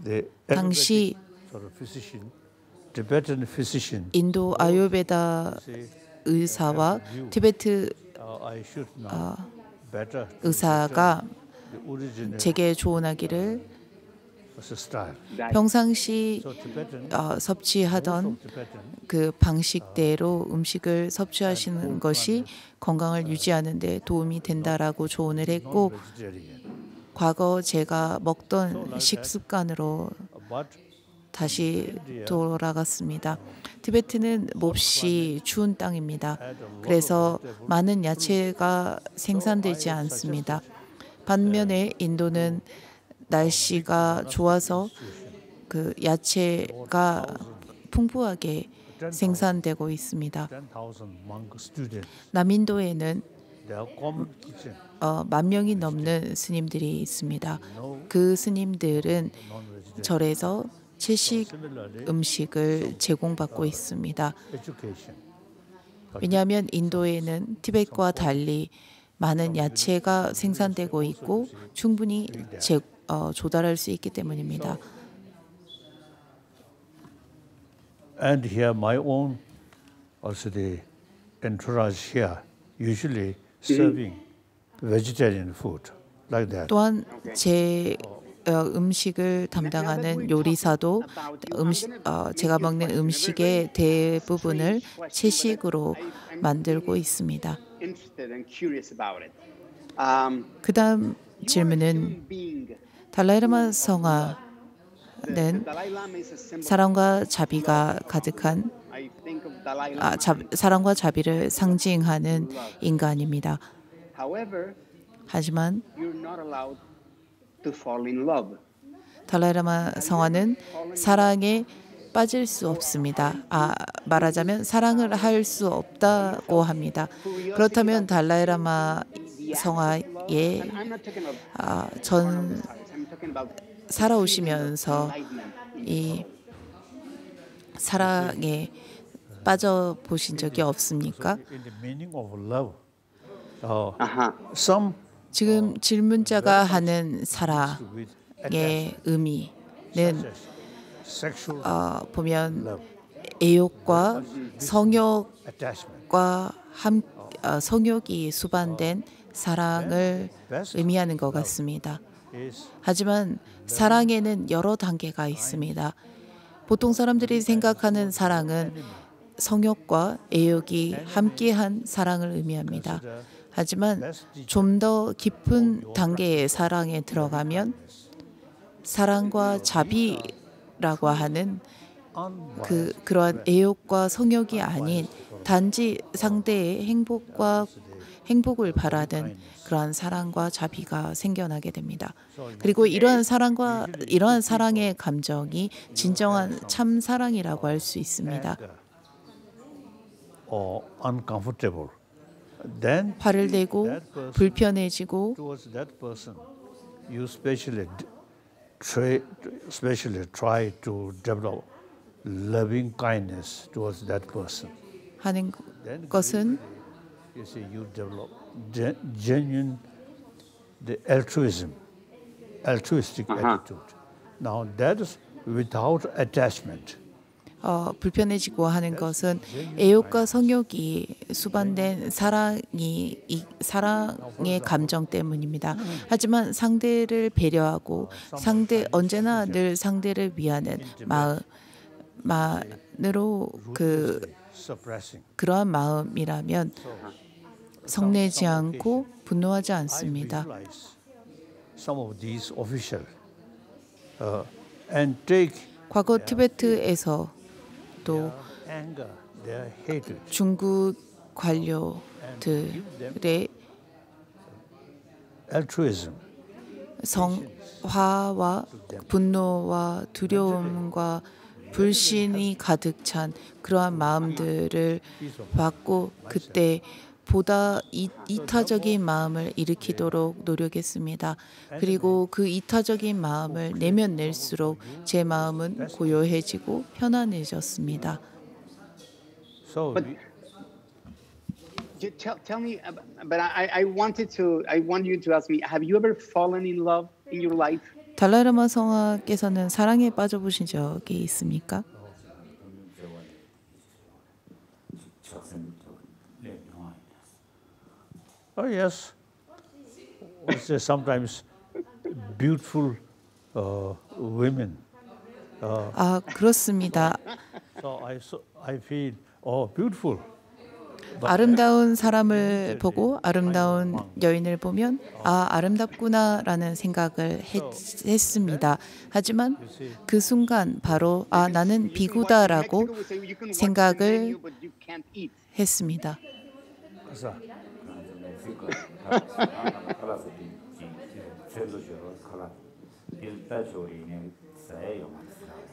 the 당시 sort of physician Tibetan physician 인도 아유르베다 say 의사와 티베트 I should know better to 의사가 the original 제게 조언하기를 style. 평상시 So Tibetan, 섭취하던 Tibetan 그 방식대로 음식을 섭취하시는 것이 건강을 유지하는 데 도움이 된다라고 조언을 했고 vegetarian. 과거 제가 먹던 식습관으로 But 다시 돌아갔습니다. 티베트는 몹시 추운 땅입니다. 그래서 많은 야채가 생산되지 않습니다. 반면에 인도는 날씨가 좋아서 그 야채가 풍부하게 생산되고 있습니다. 10,000 monk students, 남인도에는 they have common kitchen, 10,000명이 넘는 스님들이 있습니다. 그 스님들은 non-vegetarian. 절에서 채식 Similarly, 음식을 제공받고 있습니다. education. 왜냐하면 인도에는 티벳과 달리 많은 야채가 생산되고 있고 충분히 조달할 수 있기 때문입니다. And here my own also the entourage here usually serving vegetarian food like that. 또한 제 음식을 담당하는 요리사도 제가 먹는 음식의 대부분을 채식으로 만들고 있습니다. 그다음 질문은 달라이라마 성화는 사랑과 자비가 가득한 사랑과 자비를 상징하는 인간입니다. 하지만 달라이라마 성화는 사랑에 빠질 수 없습니다. 말하자면 사랑을 할 수 없다고 합니다. 그렇다면 달라이라마 성화에 전 살아오시면서 이 사랑에 빠져 보신 적이 없습니까? In the meaning of love, some 지금 질문자가 하는 with 사랑의 의미는 sexual 보면 love, 애욕과 성욕과 attachment. 성욕이 수반된 사랑을 의미하는 것 같습니다. Is 하지만 사랑에는 여러 단계가 있습니다. 보통 사람들이 생각하는 사랑은 성욕과 애욕이 함께한 사랑을 의미합니다. 하지만 좀 더 깊은 단계의 사랑에 들어가면 사랑과 자비라고 하는 그러한 애욕과 성욕이 아닌 단지 상대의 행복을 바라는 그러한 사랑과 자비가 생겨나게 됩니다. 그리고 이러한 사랑의 감정이 진정한 참 사랑이라고 할 수 있습니다. or uncomfortable. Then 화를 내고 that person, 불편해지고 towards that person, you specially try to develop loving kindness towards that person. 하는 Then 것은 you see you develop genuine the altruistic attitude. Now that is without attachment. 불편해지고 하는 것은 애욕과 성욕이 수반된 사랑의 감정 때문입니다. 하지만 상대를 배려하고 언제나 늘 상대를 위하는 마음으로 Suppressing. 그러한 마음이라면 성내지 않고 분노하지 않습니다. Visualize some of these official and take 과거 티베트에서 또 anger, their hatred, 중국 관료들의 altruism, 화와 분노와 두려움과 불신이 가득 찬 그러한 마음들을 받고 그때 보다 이타적인 마음을 일으키도록 노력했습니다. 그리고 그 이타적인 마음을 내면 낼수록 제 마음은 고요해지고 편안해졌습니다. so Tell me, but I want you to ask me, have you ever fallen in love in your life? 달라이라마 성화께서는 사랑에 빠져보신 적이 있습니까? Oh yes, sometimes beautiful women. 아, 그렇습니다. So I feel beautiful. 아름다운 사람을 보고 아름다운 여인을 보면 아, 아름답구나라는 생각을 했습니다. 하지만 그 순간 바로 아, 나는 비구다라고 생각을 했습니다.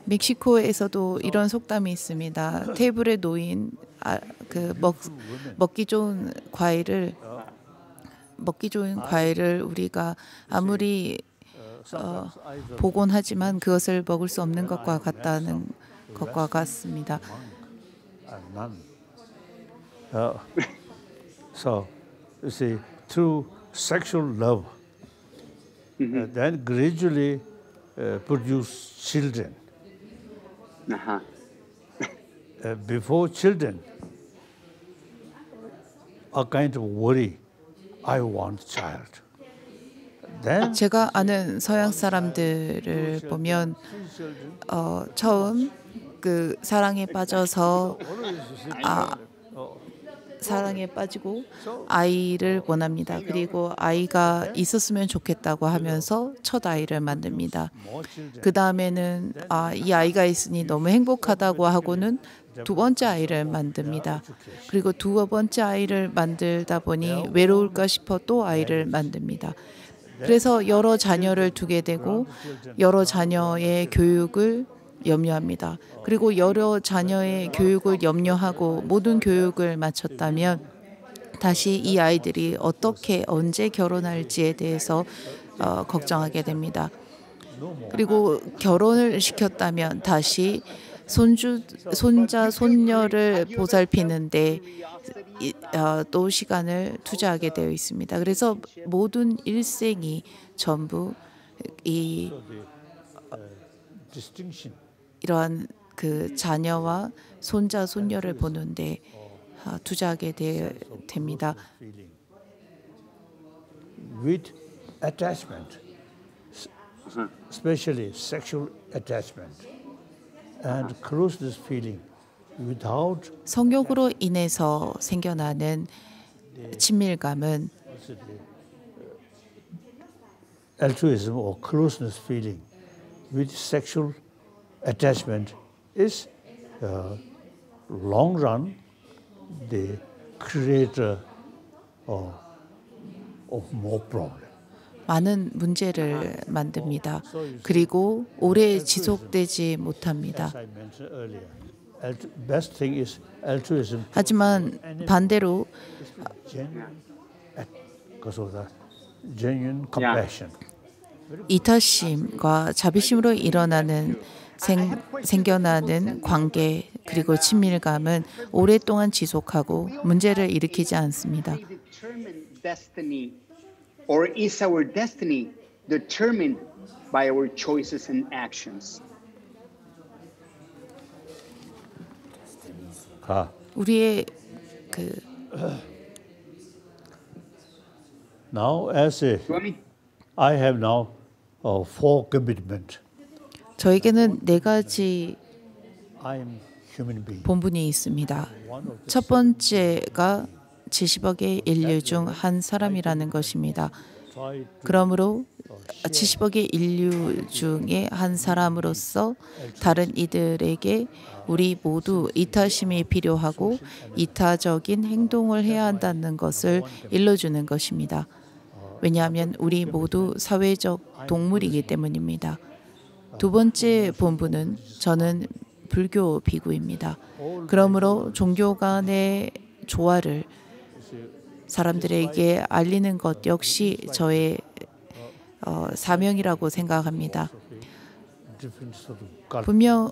멕시코에서도 이런 속담이 있습니다. 테이블에 놓인 먹기 좋은 과일을 우리가 아무리 복원하지만 그것을 먹을 수 없는 것과 같다는 것과 같습니다. So you see, through sexual love, then gradually produce children. Before children, a kind of worry, I want child. Then 제가 아는 서양 사람들을 보면 처음 그 사랑에 빠져서 사랑에 빠지고 아이를 원합니다. 그리고 아이가 있었으면 좋겠다고 하면서 첫 아이를 만듭니다. 그 다음에는 이 아이가 있으니 너무 행복하다고 하고는 두 번째 아이를 만듭니다. 그리고 두 번째 아이를 만들다 보니 외로울까 싶어 또 아이를 만듭니다. 그래서 여러 자녀를 두게 되고 여러 자녀의 교육을 염려합니다. 그리고 여러 자녀의 교육을 염려하고 모든 교육을 마쳤다면 다시 이 아이들이 어떻게 언제 결혼할지에 대해서 걱정하게 됩니다. 그리고 결혼을 시켰다면 다시 손자, 손녀를 보살피는데 또 시간을 투자하게 되어 있습니다. 그래서 모든 일생이 전부 이러한 그 자녀와 손자, 손녀를 보는데 투자하게 됩니다. With attachment, especially sexual attachment, and closeness feeling, without 성욕으로 인해서 생겨나는 친밀감은 altruism or closeness feeling with sexual attachment is long run the creator of more problem. 많은 문제를 만듭니다. 그리고 오래 지속되지 못합니다. Best thing is altruism. 하지만 반대로 genuine compassion. 이타심과 자비심으로 생겨나는 관계 그리고 친밀감은 오랫동안 지속하고 문제를 일으키지 않습니다. Or is our destiny determined by our choices and actions? 우리의 Now as I have now four commitment. 저에게는 네 가지 I am human being. 본분이 있습니다. 첫 번째가 70억의 인류 중 한 사람이라는 것입니다. 그러므로 70억의 인류 중에 한 사람으로서 다른 이들에게 우리 모두 이타심이 필요하고 이타적인 행동을 해야 한다는 것을 일러주는 것입니다. 왜냐하면 우리 모두 사회적 동물이기 때문입니다. 두 번째 본분은 저는 불교 비구입니다. 그러므로 종교 간의 조화를 사람들에게 알리는 것 역시 저의 사명이라고 생각합니다. 분명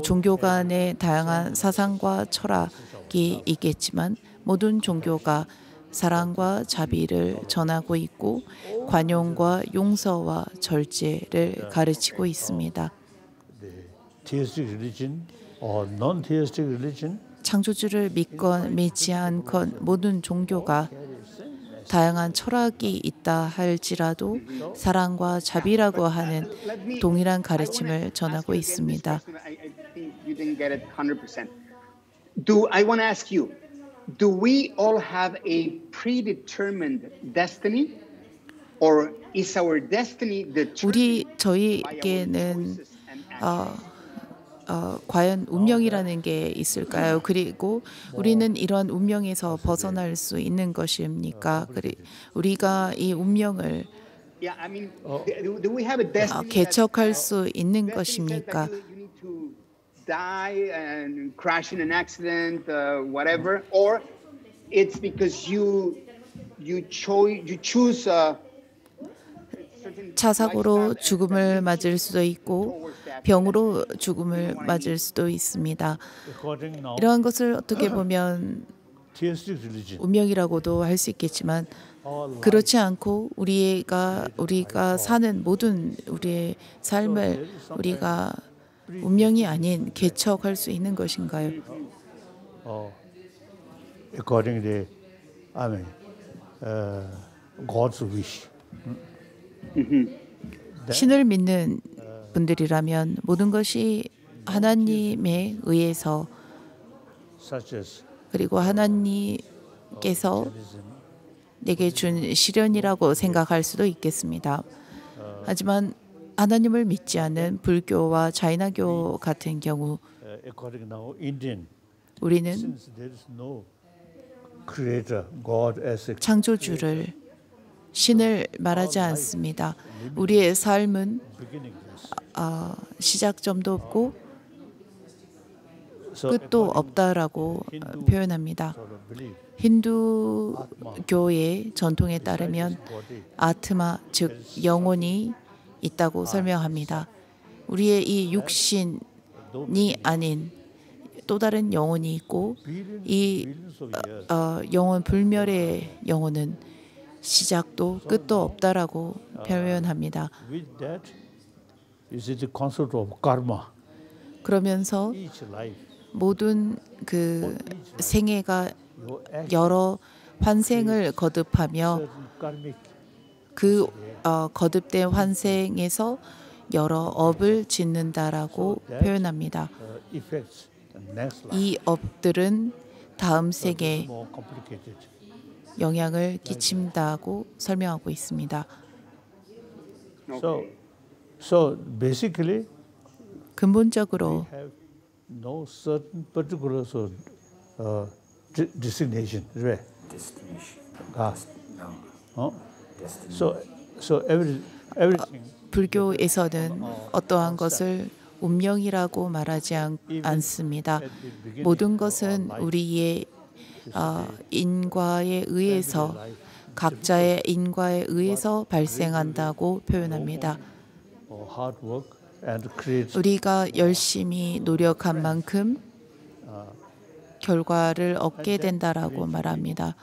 종교 간의 다양한 사상과 철학이 있겠지만 모든 종교가 사랑과 자비를 전하고 있고 관용과 용서와 절제를 가르치고 있습니다. Theistic religion or non-theistic religion. 창조주를 믿건 믿지 않건 모든 종교가 다양한 철학이 있다 할지라도 사랑과 자비라고 하는 동일한 가르침을 전하고 있습니다. I want to ask you, do we all have a predetermined destiny? Or is our destiny 저희에게는 과연 운명이라는 게 있을까요? 그리고 우리는 이런 운명에서 벗어날 수 있는 것입니까? 우리가 이 운명을 개척할 수 있는 것입니까? Die and crash in an accident, whatever, or it's because you choose 차 사고로 죽음을 맞을 수도 있고 병으로 죽음을 맞을 수도 있습니다. 이러한 것을 어떻게 보면 운명이라고도 할 수 있겠지만 그렇지 않고 우리가 사는 모든 우리의 삶을 우리가 운명이 아닌 개척할 수 있는 것인가요? Accordingly, I mean, God's wish. 신을 믿는 분들이라면 모든 것이 하나님에 의해서 그리고 하나님께서 내게 준 시련이라고 생각할 수도 있겠습니다. 하지만 하나님을 믿지 않는 불교와 자이나교 같은 경우 우리는 창조주를 신을 말하지 않습니다. 우리의 삶은 시작점도 없고 끝도 없다라고 표현합니다. 힌두교의 전통에 따르면 아트마, 즉 영혼이 있다고 설명합니다. 우리의 이 육신이 아닌 또 다른 영혼이 있고 이 영혼 불멸의 영혼은 시작도 끝도 없다라고 표현합니다. 그러면서 모든 그 생애가 여러 환생을 거듭하며 그 거듭된 환생에서 여러 업을 짓는다라고 표현합니다. 이 업들은 다음 생에 영향을 끼친다고 설명하고 있습니다. So basically, 근본적으로 no certain particular designation, right? So everything. 불교에서는 어떠한 것을 운명이라고 말하지 않습니다. 모든 것은 우리의 인과에 의해서 각자의 인과에 의해서 발생한다고 표현합니다. 우리가 열심히 노력한 만큼 결과를 얻게 된다라고 말합니다.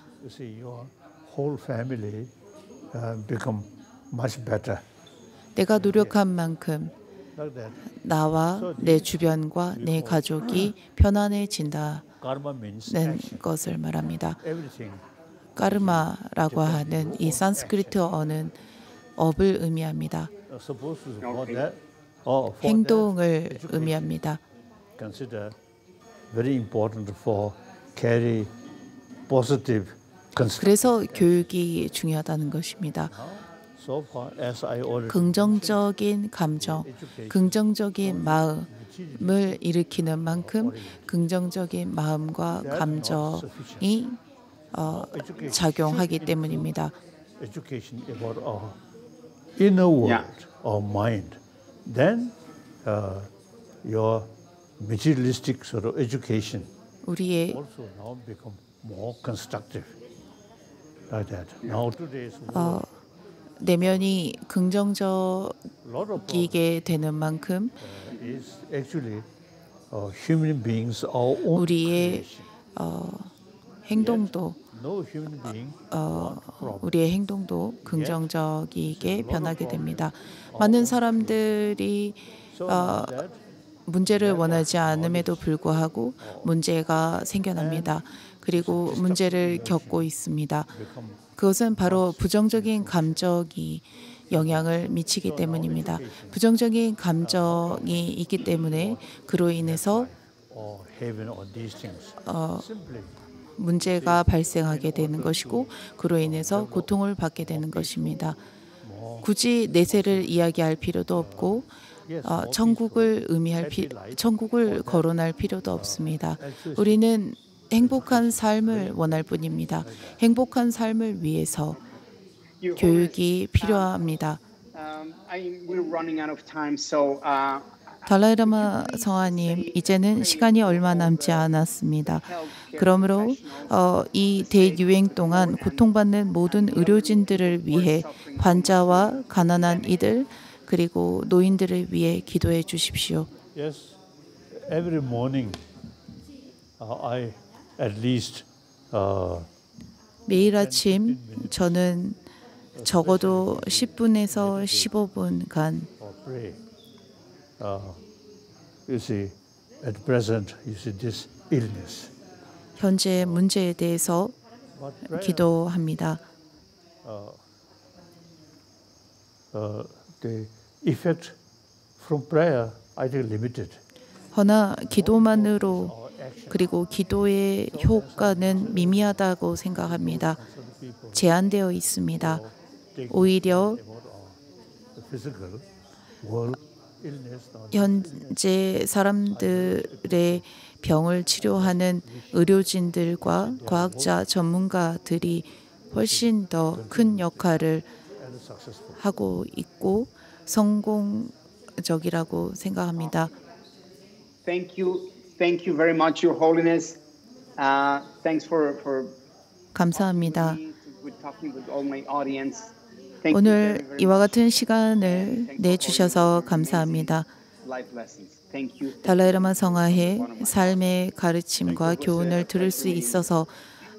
내가 노력한 만큼 나와 내 주변과 내 가족이 편안해진다는 것을 말합니다. 까르마라고 하는 이 산스크리트어는 업을 의미합니다. 행동을 의미합니다. 그래서 교육이 중요하다는 것입니다. 긍정적인 감정, 긍정적인 마음을 일으키는 만큼 긍정적인 마음과 감정이 작용하기 때문입니다. Inner world or mind, then your materialistic sort of education 우리의 also now become more constructive, like that. Now today's world, 내면이 긍정적이게 되는 만큼 is actually human beings our own 우리의 행동도 no human being 우리의 행동도 긍정적이게 변하게 됩니다. 많은 사람들이 문제를 원하지 않음에도 불구하고 문제가 생겨납니다. 그리고 문제를 겪고 있습니다. 그것은 바로 부정적인 감정이 영향을 미치기 때문입니다. 부정적인 감정이 있기 때문에 그로 인해서 문제가 발생하게 되는 것이고 그로 인해서 고통을 받게 되는 것입니다. 굳이 내세를 이야기할 필요도 없고 천국을 천국을 거론할 필요도 없습니다. 우리는 행복한 삶을 원할 뿐입니다. 행복한 삶을 위해서 교육이 필요합니다. We're running out of time, so 달라이라마 성하님, 이제는 시간이 얼마 남지 않았습니다. 그러므로 이 대유행 동안 고통받는 모든 의료진들을 위해 환자와 가난한 이들 그리고 노인들을 위해 기도해 주십시오. Yes, every morning I at least 매일 아침 저는 적어도 10분에서 15분간 pray. You see, at present, you see this illness. 현재 문제에 대해서 But prayer, 기도합니다. the effect from prayer, I think, limited. 허나 기도만으로 그리고 기도의 효과는 미미하다고 생각합니다. 제한되어 있습니다. 오히려 The physical world illness. 현재 사람들의 병을 치료하는 의료진들과 과학자 전문가들이 훨씬 더 큰 역할을 하고 있고 성공적이라고 생각합니다. thank you very much, Your Holiness. Thanks for 감사합니다. with talking with all my audience. Thank you 오늘 very 이와 much. 같은 시간을 내주셔서 감사합니다. Life lessons. Thank you. 달라이라마 성하의 삶의 가르침과 교훈을 들을 수 있어서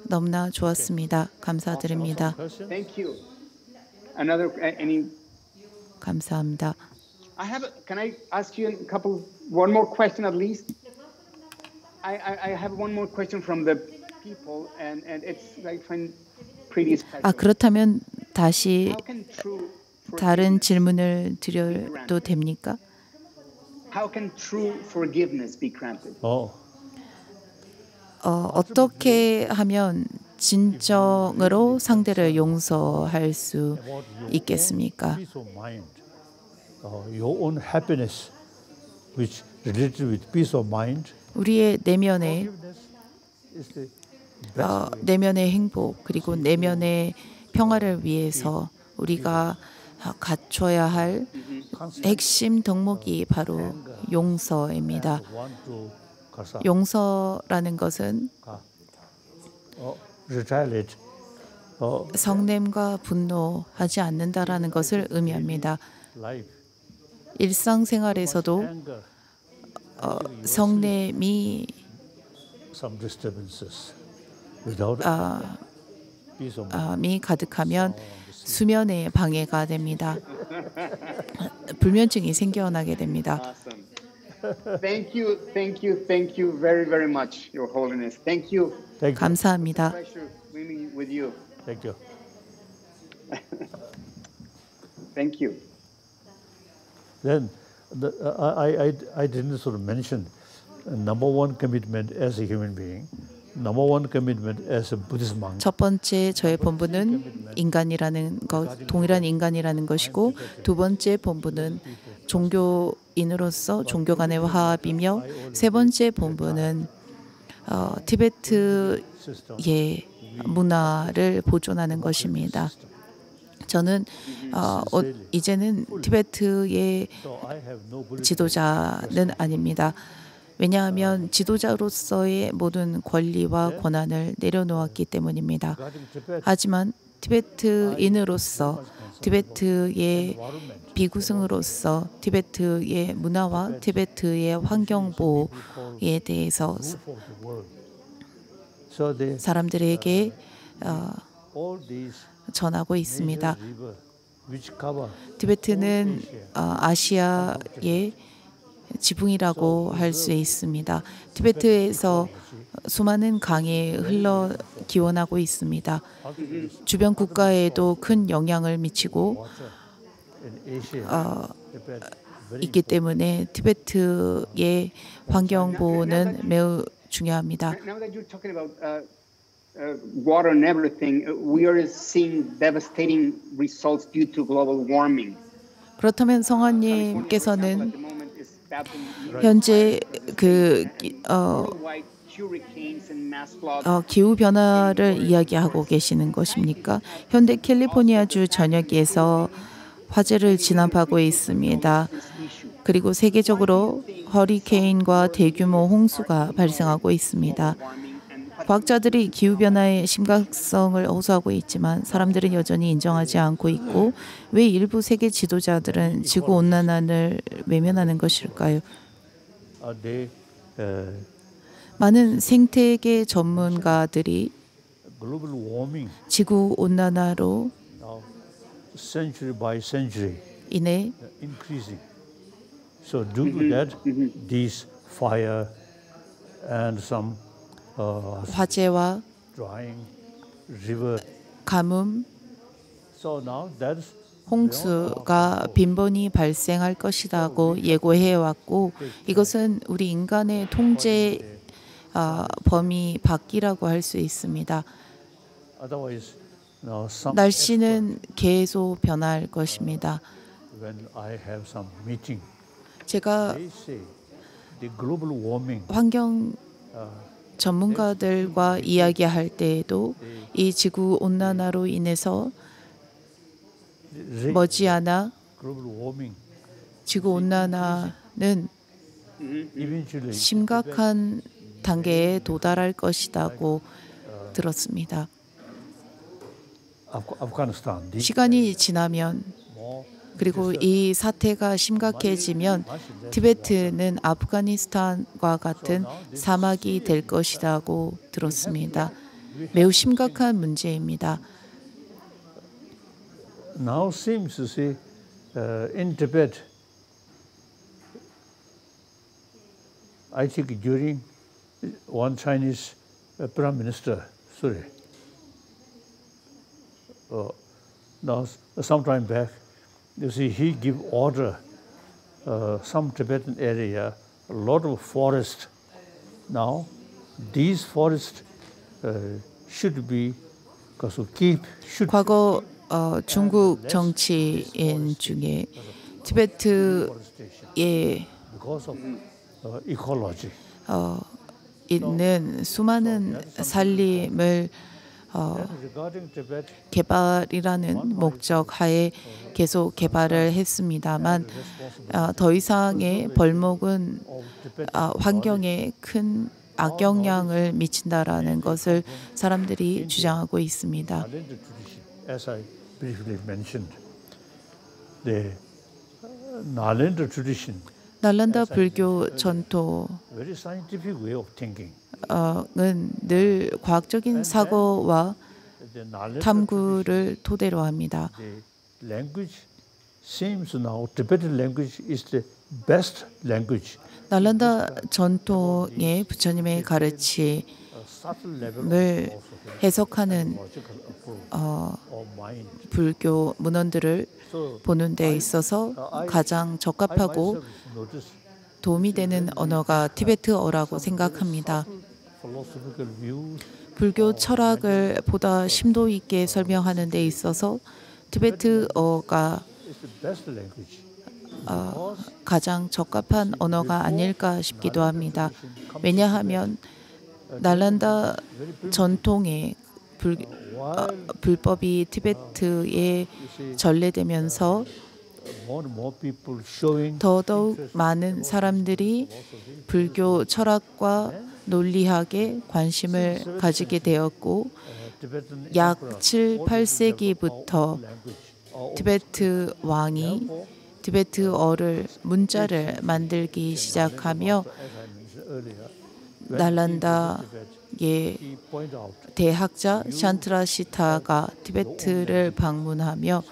너무나 좋았습니다. 감사드립니다. Thank you. Another any 감사합니다. Can I ask you one more question at least? I have one more question from the people, and it's I find pretty special. 그렇다면 다시 How can true 다른 질문을 드려도 됩니까? How can true forgiveness be granted? 어떻게 하면 진정으로 상대를 용서할 수 있겠습니까? Peace of mind, your own happiness, which related with peace of mind. 우리의 내면의 Forgiveness is the best way. 내면의 행복 그리고 내면의 평화를 위해서 우리가 갖춰야 할 핵심 덕목이 바로 용서입니다. Want to curse out, 용서라는 것은 retaliate, 성냄과 분노하지 않는다라는 것을 의미합니다. life, 일상생활에서도 anger, 성냄이 some disturbances. Without peace of mind, 미 가득하면 수면에 방해가 됩니다. 불면증이 생겨나게 됩니다. Awesome. Thank you very, very much, Your Holiness. Thank you. thank you, 감사합니다. Pleasure being with you. thank you. Thank you. Then I didn't sort of mention number one commitment as a human being, number one commitment as a Buddhist monk. 첫 번째 저의 본분은 인간이라는 것, 동일한 인간이라는 것이고 두 번째 본분은 종교인으로서 종교 간의 화합이며 세 번째 본분은 티베트의 문화를 보존하는 것입니다. 저는 이제는 티베트의 So I have no Buddhist 지도자는 아닙니다. 왜냐하면 지도자로서의 모든 권리와 권한을 내려놓았기 때문입니다. regarding Tibet. 하지만 티베트인으로서 티베트의 비구승으로서 티베트의 문화와 티베트의 환경 보호에 대해서 Roof of the world. So the 사람들에게 all these 전하고 있습니다. river which cover 티베트는 아시아의 지붕이라고 할 수 있습니다. 티베트에서 수많은 강이 흘러 기원하고 있습니다. 주변 국가에도 큰 영향을 미치고 있기 때문에 티베트의 환경 보호는 매우 중요합니다. Now that you're talking about water and everything, we are seeing devastating results due to global warming. 그렇다면 성환님께서는 현재 기후 변화를 이야기하고 계시는 것입니까? 현대 캘리포니아주 전역에서 화재를 진압하고 있습니다. 그리고 세계적으로 허리케인과 대규모 홍수가 발생하고 있습니다. 과학자들이 기후변화의 심각성을 호소하고 있지만 사람들은 여전히 인정하지 않고 있고 왜 일부 세계 지도자들은 지구온난화를 외면하는 것일까요? 많은 생태계 전문가들이 지구온난화로 인해 So due to that, these fire and some 화재와 drying river. 가뭄, So now that's 홍수가 빈번히 발생할 것이라고 예고해 왔고 이것은 우리 인간의 통제 범위 밖이라고 할 수 있습니다. otherwise now some 날씨는 계속 변할 것입니다. when I have some meeting, 제가 they say the global warming 환경 전문가들과 이야기할 때에도 이 지구 온난화로 인해서 머지않아 global warming 지구 온난화는 eventually 심각한 단계에 도달할 것이라고 들었습니다. Afghanistan. 시간이 지나면 그리고 이 사태가 심각해지면 티베트는 아프가니스탄과 같은 사막이 될 것이라고 들었습니다. 매우 심각한 문제입니다. Now seems to say in Tibet, I think during one Chinese Prime Minister, now some time back, you see he give order some Tibetan area a lot of forest. Now these forests should be should 과거 중국 정치인 중에 티베트의 because of ecology. 있는 수많은 산림을 Regarding Tibet, 개발이라는 목적 하에 계속 개발을 했습니다만 더 이상의 벌목은 환경에 큰 악영향을 미친다라는 것을 사람들이 주장하고 있습니다. as I briefly mentioned, the Nalanda tradition, 날란다 불교 전통은 very scientific way of thinking. 늘 과학적인 사고와 The Nalanda 탐구를 토대로 합니다. the language seems now Tibetan language is the best language. 날란다 전통의 부처님의 가르침을 Subtle level of 해석하는 logical approach or mind. 불교 문헌들을 So 보는 데 있어서 가장 적합하고 notice 도움이 되는 언어가 티베트어라고 생각합니다. philosophical views 불교 철학을 보다 심도 있게 설명하는 데 있어서 티베트어가 is the best language. 가장 적합한 언어가 아닐까 싶기도 합니다. 왜냐하면 날란다 전통의 불법이 티베트에 전래되면서 More and more people showing 더더욱 많은 사람들이 불교 철학과 논리학에 관심을 가지게 되었고 Tibetan 약 7, 8세기부터 language. Or 티베트 왕이 티베트어를 문자를 만들기 시작하며 as I mentioned earlier, 날란다의 he point out 대학자 샨트라시타가 티베트를 방문하며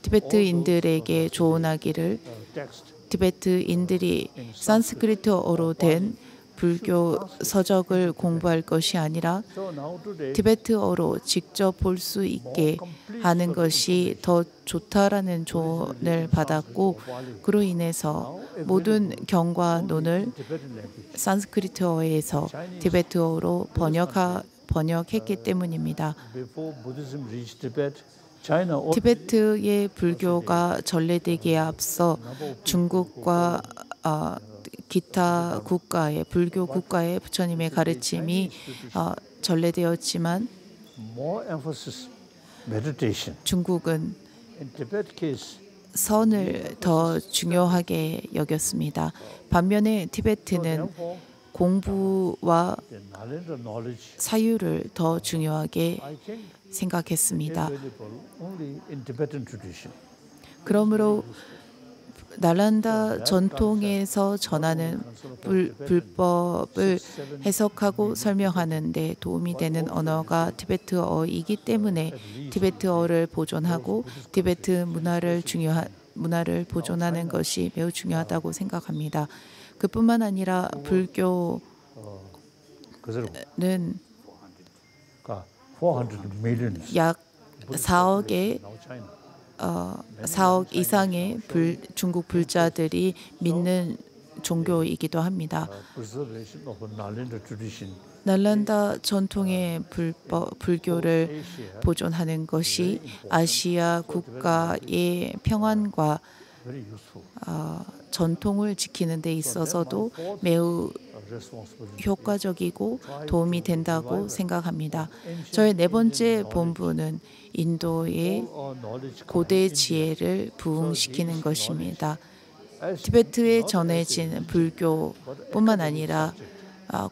티베트인들에게 조언하기를 text 티베트인들이 산스크리트어로 된 불교 서적을 공부할 것이 아니라 So now today, 티베트어로 직접 볼 수 있게 하는 것이 더 좋다라는 조언을 받았고, 그로 인해서 모든 경과론을 Tibetan language. 산스크리트어에서 티베트어로 번역했기 때문입니다. Before Buddhism reached Tibet, China already 티베트의 불교가 전래되기에 앞서 중국과 기타 국가의 불교 국가의 부처님의 가르침이 전래되었지만 more emphasis meditation. 중국은 In Tibet case, 선을 더 중요하게 여겼습니다. 반면에 티베트는 therefore, 공부와 the knowledge 사유를 더 중요하게 I think 생각했습니다. available only in Tibetan tradition. 그러므로 날란다 전통에서 전하는 불법을 해석하고 설명하는 데 도움이 되는 언어가 티베트어이기 때문에 티베트어를 보존하고 티베트 문화를 보존하는 것이 매우 중요하다고 생각합니다. 그뿐만 아니라 불교는 그래서 400 million 약 4억의 now China. 4억 이상의 중국 불자들이 믿는 종교이기도 합니다. Preservation of a Nalanda tradition. 날란다 전통의 불교를 보존하는 것이 아시아 국가의 평안과 Very useful. 전통을 지키는 데 있어서도 매우 Responsibility. 효과적이고 도움이 된다고 생각합니다. 저의 네 번째 본부는 인도의 All knowledge 고대 지혜를 부흥시키는 것입니다. 티베트에 전해진 불교뿐만 아니라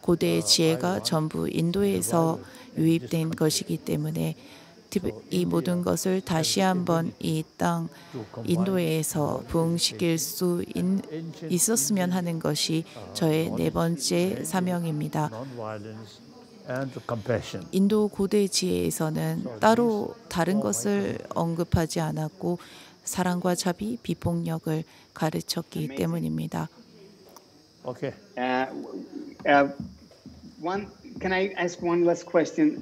고대의 지혜가 전부 인도에서 유입된 것이기 때문에 이 모든 것을 다시 한번 이 땅 인도에서 부흥시킬 수 있었으면 하는 것이 저의 네 번째 사명입니다. non-violence and compassion. 인도 고대 지혜에서는 따로 다른 것을 언급하지 않았고 사랑과 자비, 비폭력을 가르쳤기 때문입니다. Okay. Can I ask one last question?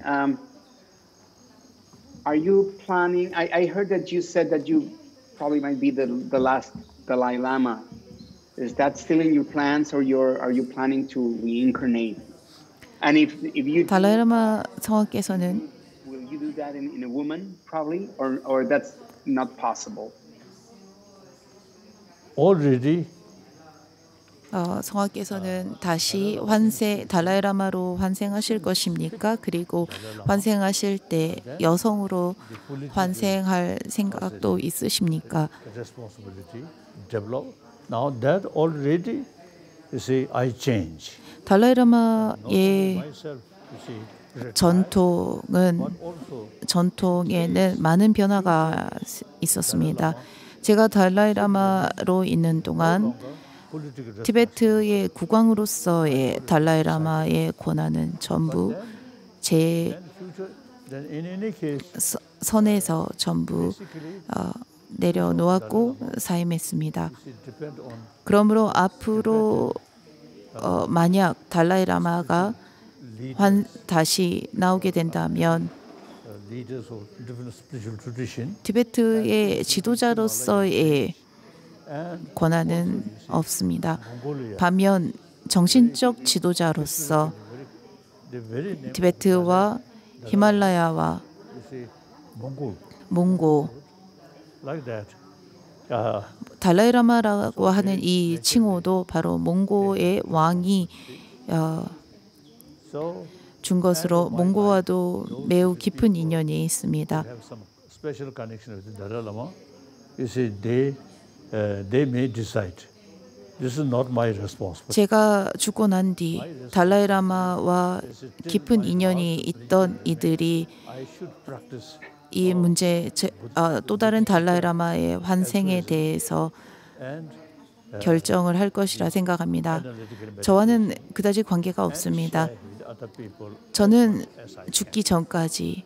Are you planning? I heard that you said that you probably might be the last Dalai Lama. Is that still in your plans, or are you planning to reincarnate? And if you 달라이라마 성화께서는 will you do that in a woman probably, or that's not possible? Already 성화께서는 다시 달라이라마로 환생하실 것입니까? 그리고 환생하실 때 여성으로 환생할 생각도 있으십니까? responsibility develop. Now that already, you see, I change. 달라이라마의 Myself, you see, 전통에는 많은 변화가 있었습니다. 제가 달라이라마로 있는 동안 티베트의 국왕으로서의 달라이라마의 권한은 전부 제 then in any case, 선에서 전부 내려놓았고 사임했습니다. it depends on 그러므로 앞으로 만약 달라이라마가 다시 나오게 된다면 leaders of different spiritual tradition 티베트의 지도자로서의 and 권한은 없습니다. Mongolia. 반면 정신적 지도자로서 The very name, 티베트와 히말라야와 you see, Mongol, 몽고, like that. 달라이라마라고 하는 이 칭호도 바로 몽고의 왕이 So 준 것으로 몽고와도 매우 깊은 인연이 있습니다. have some special connection with the Dalai Lama. You see, they may decide. This is not my responsibility. 제가 죽고 난 뒤 달라이라마와 깊은 인연이 있던 이들이 I should practice 이 문제 또 다른 달라이라마의 환생에 대해서 and 결정을 할 것이라 생각합니다. 저와는 그다지 관계가 없습니다. share with other people 저는 as I 죽기 전까지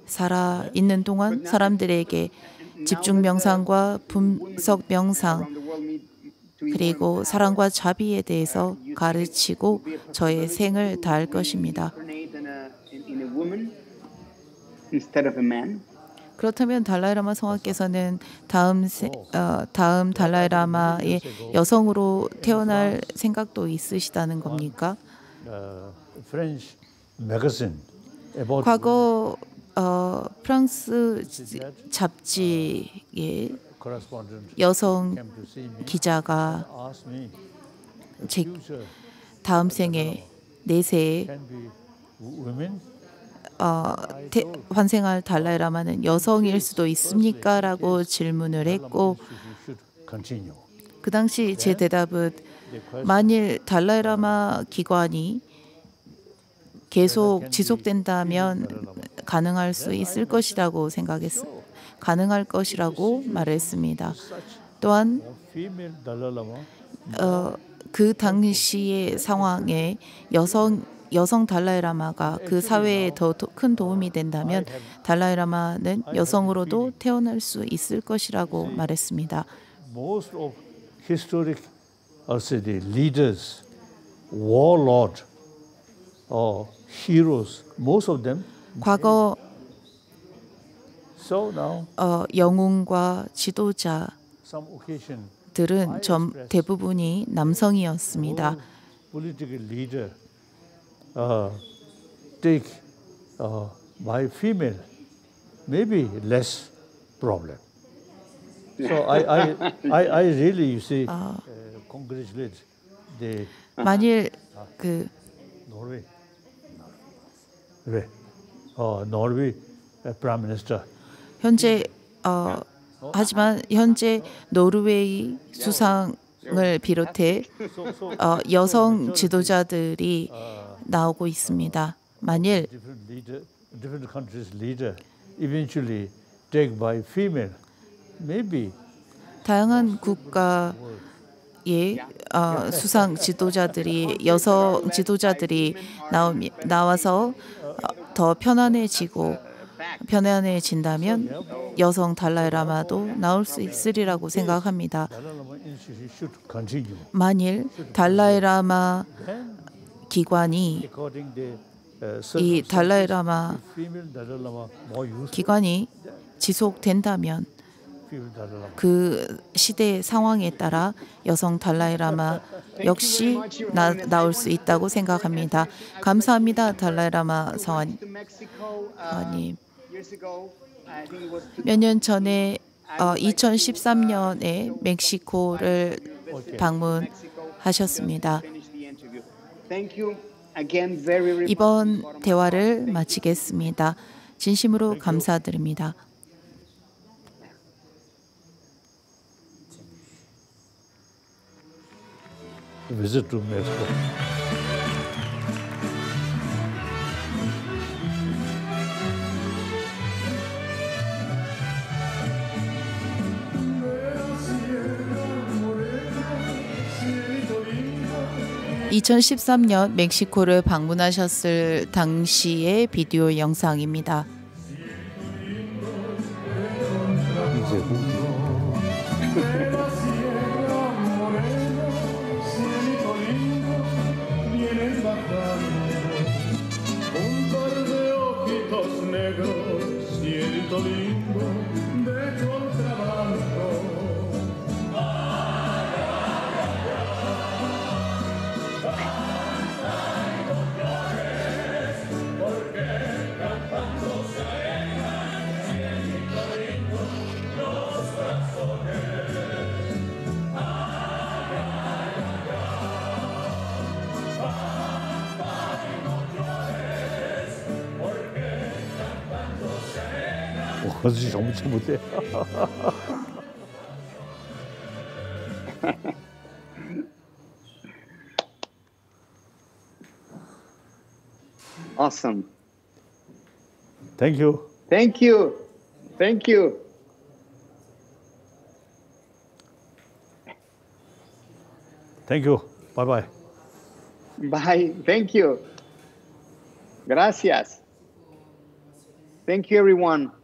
살아 있는 동안 사람들에게 집중 명상과 분석 명상, Around the world meet 그리고 사랑과 자비에 대해서 가르치고 저의 생을 다할 것입니다. 그렇다면 달라이라마 성화께서는 다음 달라이라마의 여성으로 태어날 생각도 있으시다는 겁니까? French magazine about 과거 프랑스 잡지의 correspondent 여성 came to see me, 기자가 asked me, 제 future 다음 생에 내세에 can be women. 환생할 달라이라마는 여성일 수도 있습니까? 라고 질문을 했고 Should continue. 그 당시 제 대답은 만일 달라이라마 기관이 계속 지속된다면 가능할 수 있을 것이라고 가능할 것이라고 말했습니다. 또한 Female Dalai Lama 그 당시의 상황에 여성 달라이라마가 그 사회에 더 큰 도움이 된다면 달라이라마는 여성으로도 태어날 수 있을 것이라고 말했습니다. most of historic the leaders, warlord, or heroes, most of them. 과거 So now, 영웅과 지도자들은 some occasion, 대부분이 남성이었습니다. political leader take by female, maybe less problem. So I really, you see, congratulate the 만일 Norway, Norway Prime Minister. 하지만 현재 노르웨이 수상을 비롯해 여성 지도자들이 나오고 있습니다. 만일 different countries leader eventually take by female, maybe 다양한 국가의 수상 지도자들이 여성 지도자들이 나와서 더 편안해진다면 여성 달라이라마도 나올 수 있으리라고 생각합니다. 만일 달라이라마 기관이 이 달라이라마 기관이 지속된다면 그 시대의 상황에 따라 여성 달라이라마 역시 나올 수 있다고 생각합니다. 감사합니다, 달라이라마 성화님. 몇 년 전에 2013년에 멕시코를 방문하셨습니다. 이번 대화를 마치겠습니다. 진심으로 감사드립니다. visit to Mexico. 2013년 멕시코를 방문하셨을 당시의 비디오 영상입니다. 그것이 정말 못해. Awesome. Thank you. Thank you. Thank you. Thank you. Bye bye. Bye. Thank you. Gracias. Thank you, everyone.